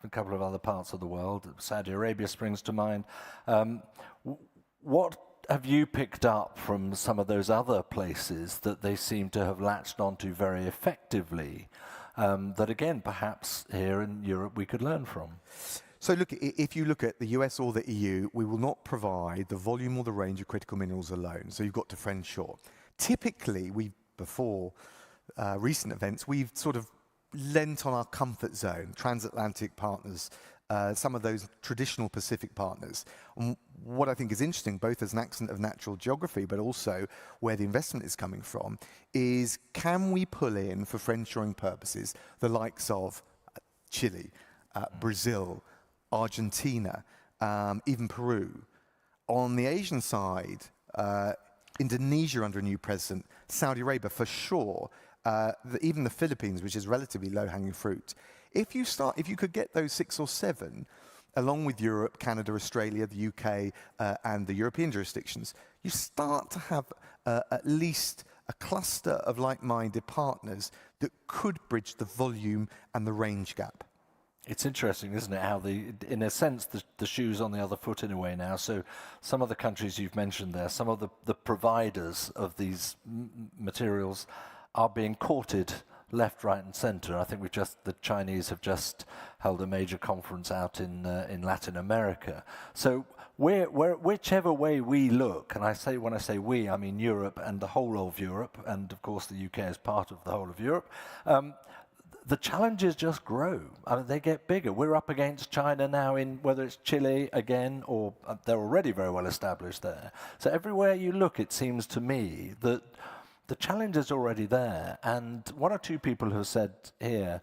a couple of other parts of the world. Saudi Arabia springs to mind. What have you picked up from some of those other places that they seem to have latched onto very effectively, that again, perhaps here in Europe we could learn from? So look, if you look at the US or the EU, we will not provide the volume or the range of critical minerals alone. So you've got to friendshore. Typically, before recent events, we've sort of lent on our comfort zone, transatlantic partners, some of those traditional Pacific partners. And what I think is interesting, both as an accident of natural geography, but also where the investment is coming from, is can we pull in, for friendshoring purposes, the likes of Chile, Brazil, Argentina, even Peru. On the Asian side, Indonesia under a new president, Saudi Arabia for sure, even the Philippines, which is relatively low-hanging fruit. If you could get those 6 or 7, along with Europe, Canada, Australia, the UK, and the European jurisdictions, you start to have at least a cluster of like-minded partners that could bridge the volume and the range gap. It's interesting, isn't it, how in a sense, the shoe's on the other foot in a way now. So some of the countries you've mentioned there, some of the providers of these materials are being courted left, right, and centre. I think the Chinese have just held a major conference out in Latin America. So whichever way we look, and when I say we, I mean Europe and the whole of Europe, and of course the UK is part of the whole of Europe, the challenges just grow. I mean, they get bigger. We're up against China now in whether it's Chile again, or they're already very well established there. So everywhere you look, it seems to me that the challenge is already there. And one or two people have said here,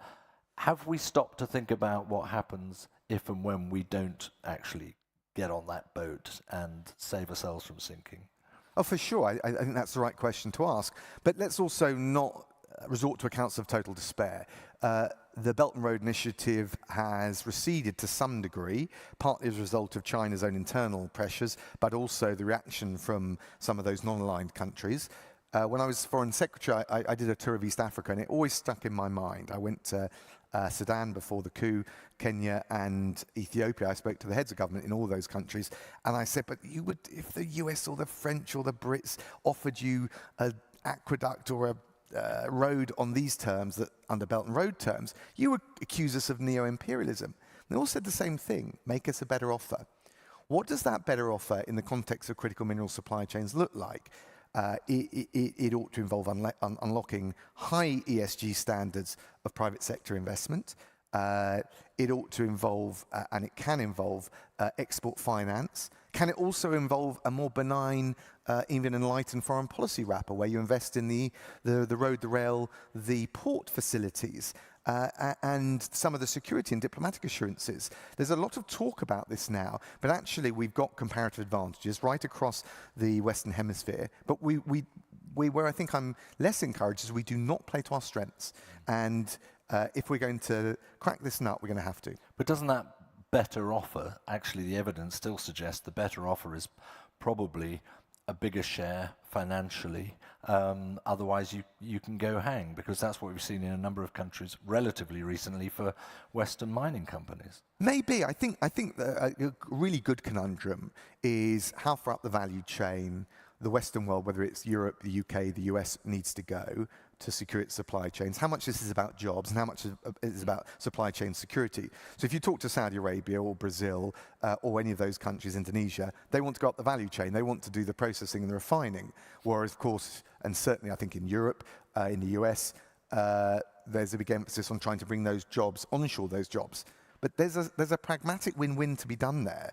have we stopped to think about what happens if and when we don't actually get on that boat and save ourselves from sinking? Oh, for sure. I think that's the right question to ask. But let's also not resort to accounts of total despair. The Belt and Road Initiative has receded to some degree, partly as a result of China's own internal pressures, but also the reaction from some of those non-aligned countries. When I was Foreign Secretary, I did a tour of East Africa, and it always stuck in my mind. I went to Sudan before the coup, Kenya and Ethiopia. I spoke to the heads of government in all those countries, and I said, but you would, if the US or the French or the Brits offered you an aqueduct or a road on these terms, that under Belt and Road terms, you would accuse us of neo-imperialism. They all said the same thing: make us a better offer. What does that better offer in the context of critical mineral supply chains look like? It ought to involve unlocking high ESG standards of private sector investment. It ought to involve, and it can involve, export finance. Can it also involve a more benign, even enlightened foreign policy wrapper, where you invest in the road, the rail, the port facilities, and some of the security and diplomatic assurances? There's a lot of talk about this now, but actually we've got comparative advantages right across the Western Hemisphere. But where I think I'm less encouraged is we do not play to our strengths. And if we're going to crack this nut, we're going to have to. But doesn't that better offer, actually the evidence still suggests the better offer is probably a bigger share financially, otherwise you can go hang, because that's what we've seen in a number of countries relatively recently for Western mining companies. Maybe. I think a really good conundrum is how far up the value chain the Western world, whether it's Europe, the UK, the US, needs to go to secure its supply chains. How much this is about jobs and how much is about supply chain security. So if you talk to Saudi Arabia or Brazil or any of those countries, Indonesia, they want to go up the value chain. They want to do the processing and the refining. Whereas, of course, and certainly I think in Europe, in the US, there's a big emphasis on trying to bring those jobs, onshore those jobs. But there's a pragmatic win-win to be done there,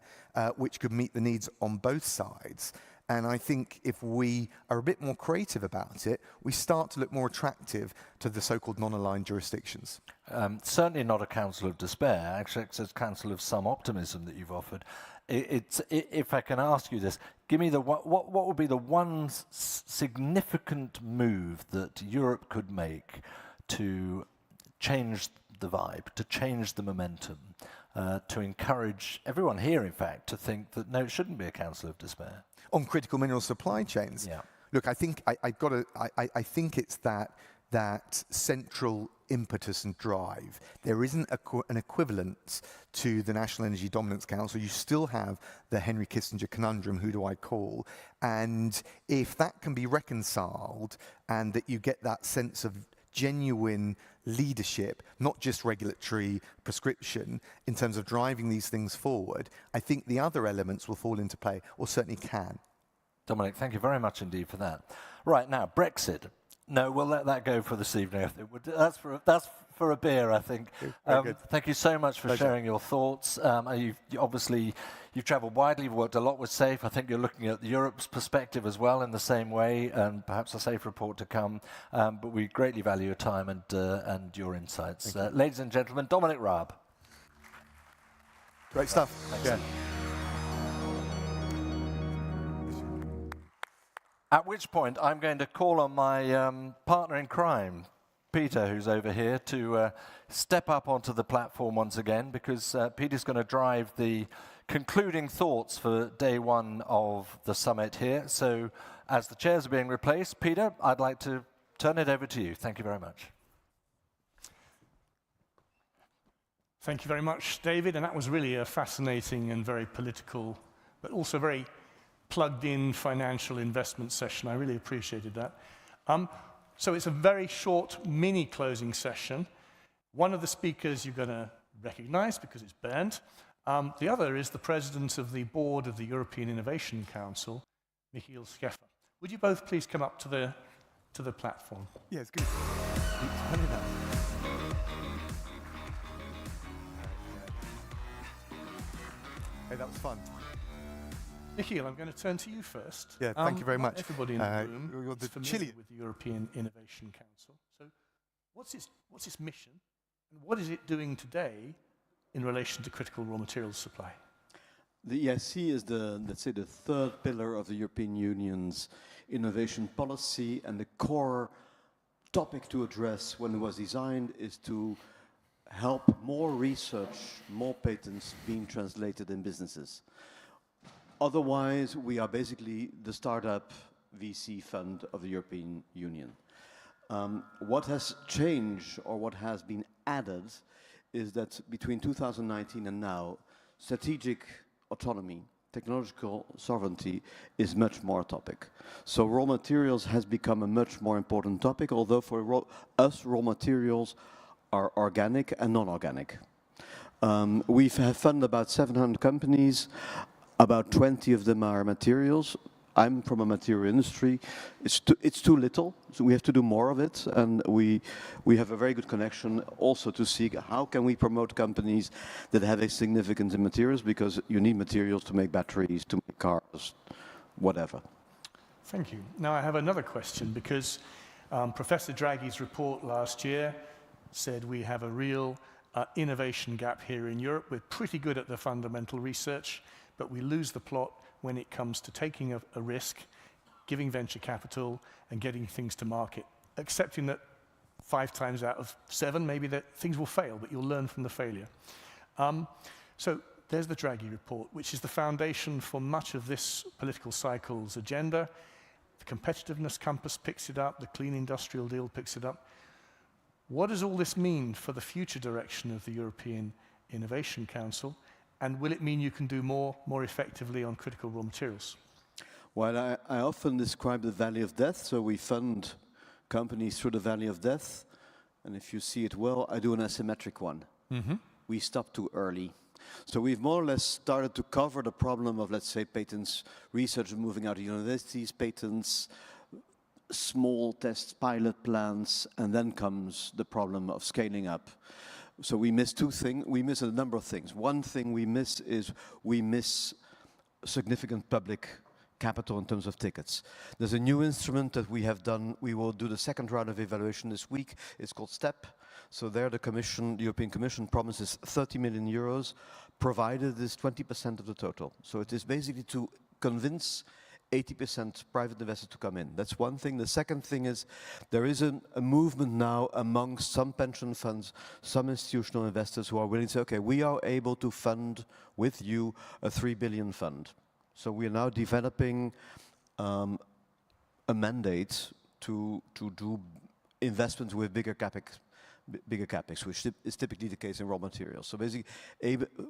which could meet the needs on both sides. And I think if we are a bit more creative about it, we start to look more attractive to the so-called non-aligned jurisdictions. Certainly not a counsel of despair. Actually, it's a counsel of some optimism that you've offered. If I can ask you this, give me what would be the one significant move that Europe could make to change the vibe, to change the momentum, to encourage everyone here, in fact, to think that no, it shouldn't be a counsel of despair? On critical mineral supply chains. Yeah. Look, I think I think it's that central impetus and drive. There isn't an equivalent to the National Energy Dominance Council. You still have the Henry Kissinger conundrum, who do I call? And if that can be reconciled and that you get that sense of genuine leadership, not just regulatory prescription, in terms of driving these things forward, I think the other elements will fall into play, or certainly can. Dominic, thank you very much indeed for that. Right, now, Brexit. No, we'll let that go for this evening. That's for a beer, I think. Thank you so much for sharing your thoughts. You've travelled widely, you've worked a lot with SAFE. I think you're looking at Europe's perspective as well in the same way, and perhaps a SAFE report to come. But we greatly value your time and your insights. Ladies and gentlemen, Dominic Raab. Great stuff. Thanks. Yeah. At which point, I'm going to call on my partner in crime, Peter, who's over here, to step up onto the platform once again, because Peter's going to drive the concluding thoughts for day one of the summit here. So, as the chairs are being replaced, Peter, I'd like to turn it over to you. Thank you very much. Thank you very much, David. And that was really a fascinating and very political, but also very plugged-in financial investment session. I really appreciated that. So it's a very short mini closing session. One of the speakers you're going to recognize because it's Bernd. The other is the president of the board of the European Innovation Council, Michiel Schäfer. Would you both please come up to the platform? Yeah, it's good. Hey, that was fun. Michiel, I'm going to turn to you first. Yeah, thank you very much. Everybody in the room is the familiar with the European Innovation Council. So what's its mission? And what is it doing today in relation to critical raw materials supply? The EIC is let's say, the third pillar of the European Union's innovation policy, and the core topic to address when it was designed is to help more research, more patents being translated in businesses. Otherwise, we are basically the startup VC fund of the European Union. What has changed, or what has been added, is that between 2019 and now, strategic autonomy, technological sovereignty is much more a topic. So raw materials has become a much more important topic, although for us, raw materials are organic and non-organic. We have funded about 700 companies, about 20 of them are materials. I'm from a material industry. It's too little, so we have to do more of it, and we have a very good connection also to see how can we promote companies that have a significance in materials, because you need materials to make batteries, to make cars, whatever. Thank you. Now I have another question, because Professor Draghi's report last year said we have a real innovation gap here in Europe. We're pretty good at the fundamental research, but we lose the plot when it comes to taking a risk, giving venture capital, and getting things to market, accepting that 5 times out of 7, maybe that things will fail, but you'll learn from the failure. So there's the Draghi report, which is the foundation for much of this political cycle's agenda. The competitiveness compass picks it up, the clean industrial deal picks it up. What does all this mean for the future direction of the European Innovation Council? And will it mean you can do more effectively on critical raw materials? Well, I often describe the valley of death. So we fund companies through the valley of death. And if you see it well, I do an asymmetric one. Mm-hmm. We stop too early. So we've more or less started to cover the problem of, let's say, patents, research moving out of universities, patents, small test pilot plants, and then comes the problem of scaling up. So we miss 2 things. We miss a number of things. One thing we miss is we miss significant public capital in terms of tickets. There's a new instrument that we have done. We will do the second round of evaluation this week. It's called STEP. So there the European Commission promises 30 million euros, provided it is 20% of the total. So it is basically to convince 80% private investors to come in. That's one thing. The second thing is there is a movement now among some pension funds, some institutional investors who are willing to say, okay, we are able to fund with you a 3 billion fund. So we are now developing a mandate to do investments with bigger capex, which is typically the case in raw materials. So basically,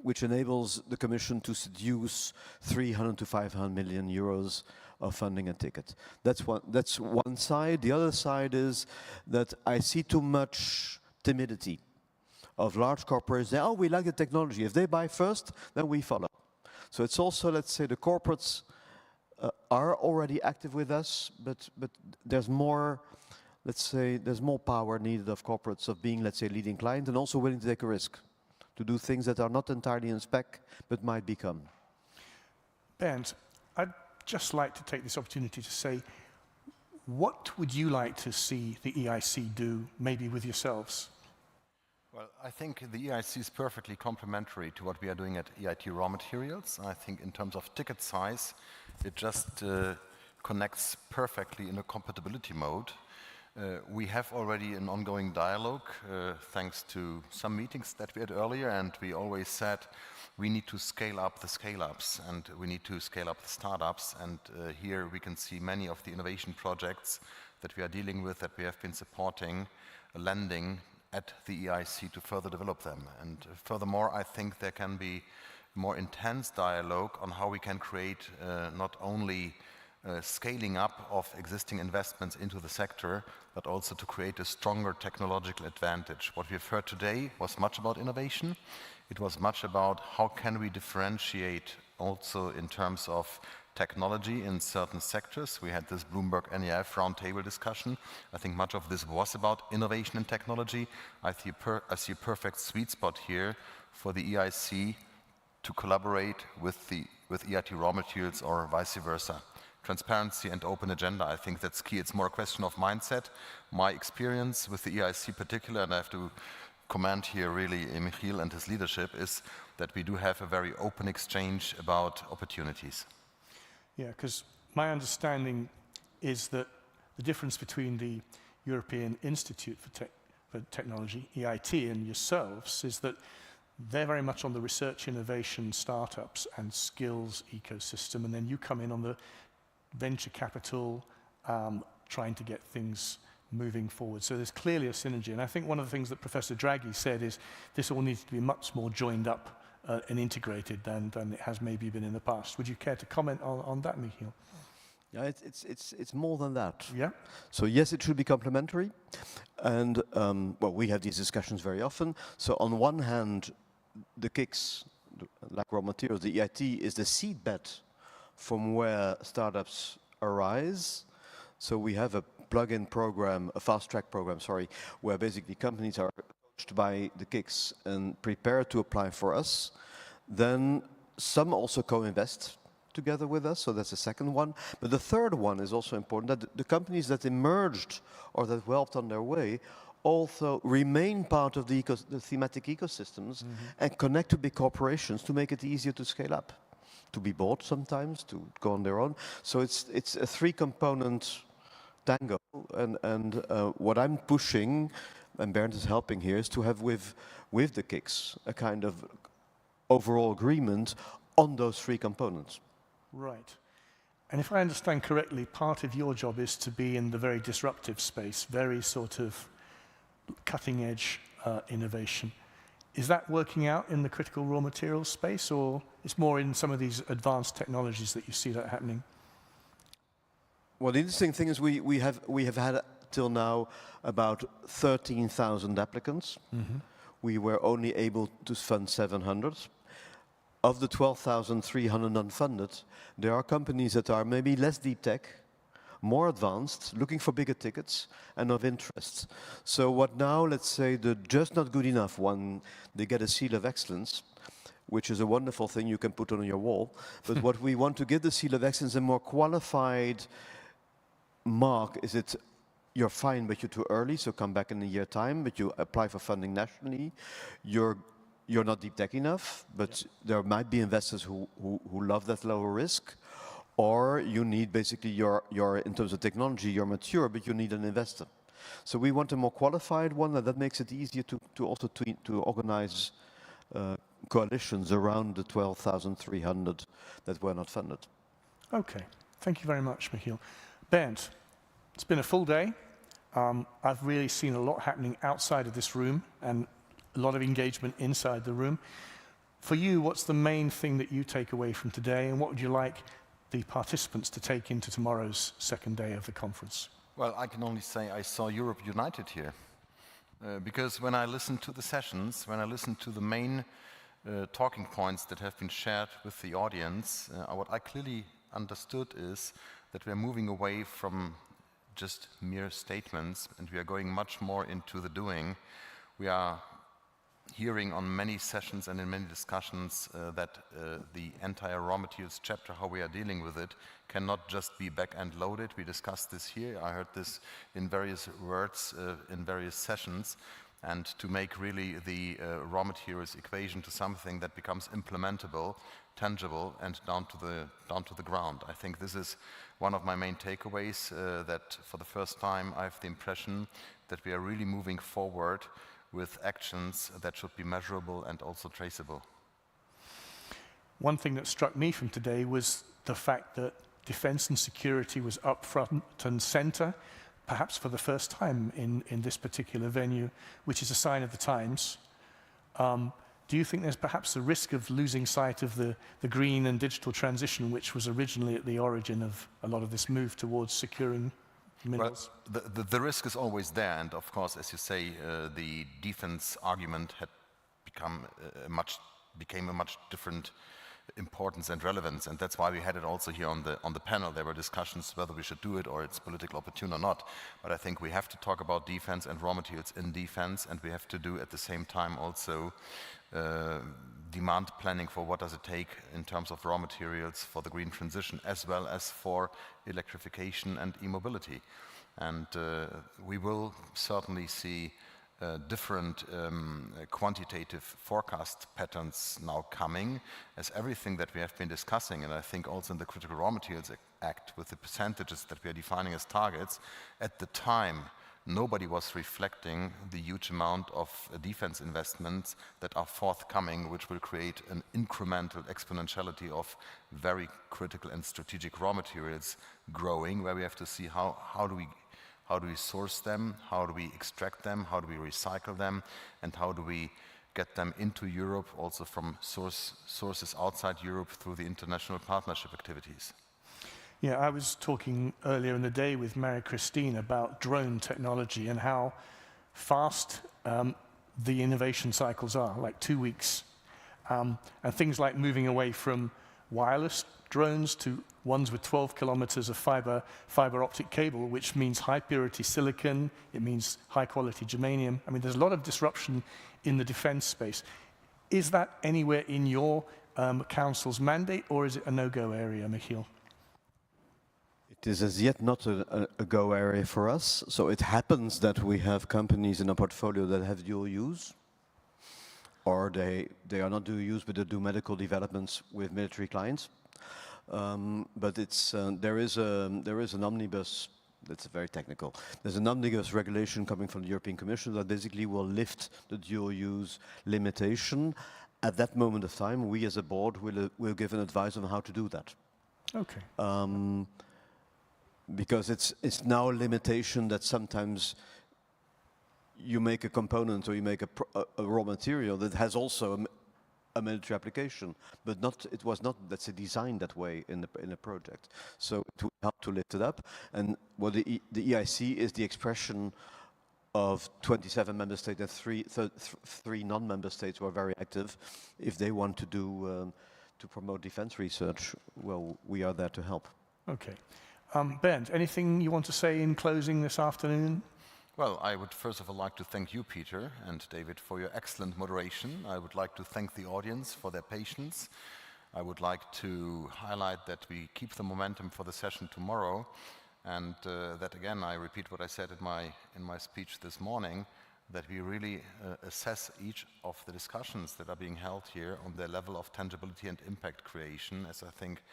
which enables the Commission to seduce 300 to 500 million euros of funding a ticket. That's one side. The other side is that I see too much timidity of large corporations. Oh, we like the technology. If they buy first, then we follow. So it's also, let's say, the corporates are already active with us, but there's more. Let's say there's more power needed of corporates of being, let's say, leading client and also willing to take a risk, to do things that are not entirely in spec, but might become. Bernd, I'd just like to take this opportunity to say, what would you like to see the EIC do, maybe with yourselves? Well, I think the EIC is perfectly complementary to what we are doing at EIT RawMaterials. I think in terms of ticket size, it just connects perfectly in a compatibility mode. We have already an ongoing dialogue, thanks to some meetings that we had earlier, and we always said we need to scale up the scale-ups and we need to scale up the startups, and here we can see many of the innovation projects that we are dealing with, that we have been supporting, lending at the EIC to further develop them. And furthermore, I think there can be more intense dialogue on how we can create not only scaling up of existing investments into the sector, but also to create a stronger technological advantage. What we've heard today was much about innovation. It was much about how can we differentiate also in terms of technology in certain sectors. We had this Bloomberg NEF roundtable discussion. I think much of this was about innovation and technology. I see a perfect sweet spot here for the EIC to collaborate with EIT RawMaterials or vice versa. Transparency and open agenda, I think that's key. It's more a question of mindset. My experience with the EIC particular, and I have to commend here really Michiel and his leadership is that we do have a very open exchange about opportunities. Yeah, because my understanding is that the difference between the European Institute for Technology, EIT, and yourselves is that they're very much on the research, innovation, startups, and skills ecosystem, and then you come in on the venture capital, trying to get things moving forward. So there's clearly a synergy, and I think one of the things that Professor Draghi said is this all needs to be much more joined up and integrated than it has maybe been in the past. Would you care to comment on that, Michiel? Yeah, it's more than that. Yeah. So yes, it should be complementary, and well, we have these discussions very often. So on one hand, the KICS, like raw materials, the EIT is the seedbed from where startups arise. So we have a plug-in program, a fast-track program, sorry, where basically companies are approached by the KICS and prepared to apply for us. Then some also co-invest together with us, so that's the second one. But the third one is also important, that the companies that emerged or that helped on their way also remain part of the thematic ecosystems and connect to big corporations to make it easier to scale up, to be bought sometimes, to go on their own. So it's a three-component tango, and what I'm pushing, and Bernd is helping here, is to have with the KICS a kind of overall agreement on those three components. Right. And if I understand correctly, part of your job is to be in the very disruptive space, very sort of cutting-edge innovation. Is that working out in the critical raw materials space, or it's more in some of these advanced technologies that you see that happening? Well, the interesting thing is we have had till now about 13,000 applicants. We were only able to fund 700. Of the 12,300 unfunded, there are companies that are maybe less deep tech, more advanced, looking for bigger tickets and of interest. So what now, let's say, the just not good enough one, they get a seal of excellence, which is a wonderful thing you can put on your wall. But what we want to give the seal of excellence, a more qualified mark, is it you're fine, but you're too early, so come back in a year time, but you apply for funding nationally. You're not deep tech enough, but there might be investors who love that lower risk, or you need basically your in terms of technology, you're mature, but you need an investor. So we want a more qualified one, and that makes it easier to organize coalitions around the 12,300 that were not funded. Okay, thank you very much, Michiel. Bernd, it's been a full day. I've really seen a lot happening outside of this room and a lot of engagement inside the room. For you, what's the main thing that you take away from today, and what would you like the participants to take into tomorrow's second day of the conference? Well, I can only say I saw Europe united here. Because when I listened to the sessions, when I listened to the main talking points that have been shared with the audience, what I clearly understood is that we're moving away from just mere statements, and we are going much more into the doing. We are hearing on many sessions and in many discussions that the entire raw materials chapter, how we are dealing with it, cannot just be back-end loaded. We discussed this here. I heard this in various words in various sessions. And to make really the raw materials equation to something that becomes implementable, tangible, and down to the ground. I think this is one of my main takeaways, that for the first time I have the impression that we are really moving forward with actions that should be measurable and also traceable. One thing that struck me from today was the fact that defense and security was up front and center, perhaps for the first time in this particular venue, which is a sign of the times. Do you think there's perhaps a risk of losing sight of the green and digital transition, which was originally at the origin of a lot of this move towards securing minerals? Well, the risk is always there, and of course, as you say, the defense argument had became a much different importance and relevance, and that's why we had it also here on the panel. There were discussions whether we should do it or it's politically opportune or not. But I think we have to talk about defense and raw materials in defense, and we have to do at the same time also demand planning for what does it take in terms of raw materials for the green transition, as well as for electrification and e-mobility. And we will certainly see different quantitative forecast patterns now coming, as everything that we have been discussing, and I think also in the Critical Raw Materials Act with the percentages that we are defining as targets, at the time nobody was reflecting the huge amount of defense investments that are forthcoming, which will create an incremental exponentiality of very critical and strategic raw materials growing, where we have to see how do we source them, how do we extract them, how do we recycle them, and how do we get them into Europe, also from sources outside Europe through the international partnership activities. Yeah, I was talking earlier in the day with Marie-Christine about drone technology and how fast the innovation cycles are, like 2 weeks. And things like moving away from wireless drones to ones with 12 kilometers of fiber optic cable, which means high purity silicon, it means high quality germanium. I mean, there's a lot of disruption in the defense space. Is that anywhere in your council's mandate, or is it a no-go area, Michiel? It is as yet not a go area for us. So it happens that we have companies in our portfolio that have dual use, or they are not dual use, but they do medical developments with military clients. But it's there is an omnibus. That's very technical. There's an omnibus regulation coming from the European Commission that basically will lift the dual use limitation. At that moment of time, we as a board will give an advice on how to do that. Okay. Because it's now a limitation that sometimes you make a component or you make a raw material that has also a military application, but it was not, let's say, designed that way in the project. So it will help to lift it up. And what the EIC is the expression of 27 member states and three non-member states who are very active. If they want to do to promote defense research, well, we are there to help. Okay. Bernd, anything you want to say in closing this afternoon? Well, I would first of all like to thank you, Peter, and David, for your excellent moderation. I would like to thank the audience for their patience. I would like to highlight that we keep the momentum for the session tomorrow, and that again, I repeat what I said in my speech this morning, that we really assess each of the discussions that are being held here on their level of tangibility and impact creation, as I think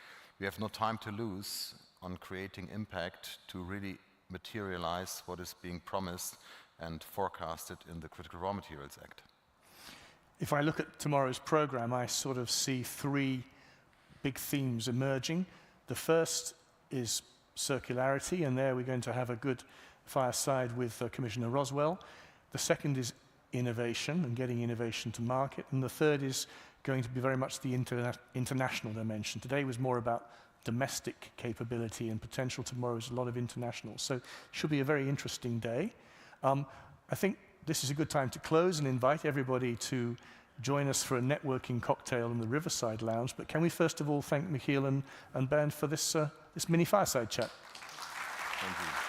we have no time to lose on creating impact to really materialize what is being promised and forecasted in the Critical Raw Materials Act. If I look at tomorrow's program, I sort of see 3 big themes emerging. The first is circularity, and there we're going to have a good fireside with Commissioner Roswall. The second is innovation and getting innovation to market. And the third is going to be very much the international dimension. Today was more about domestic capability and potential. Tomorrow is a lot of international. So it should be a very interesting day. I think this is a good time to close and invite everybody to join us for a networking cocktail in the Riverside Lounge. But can we first of all thank Michiel and Bernd for this mini fireside chat? Thank you.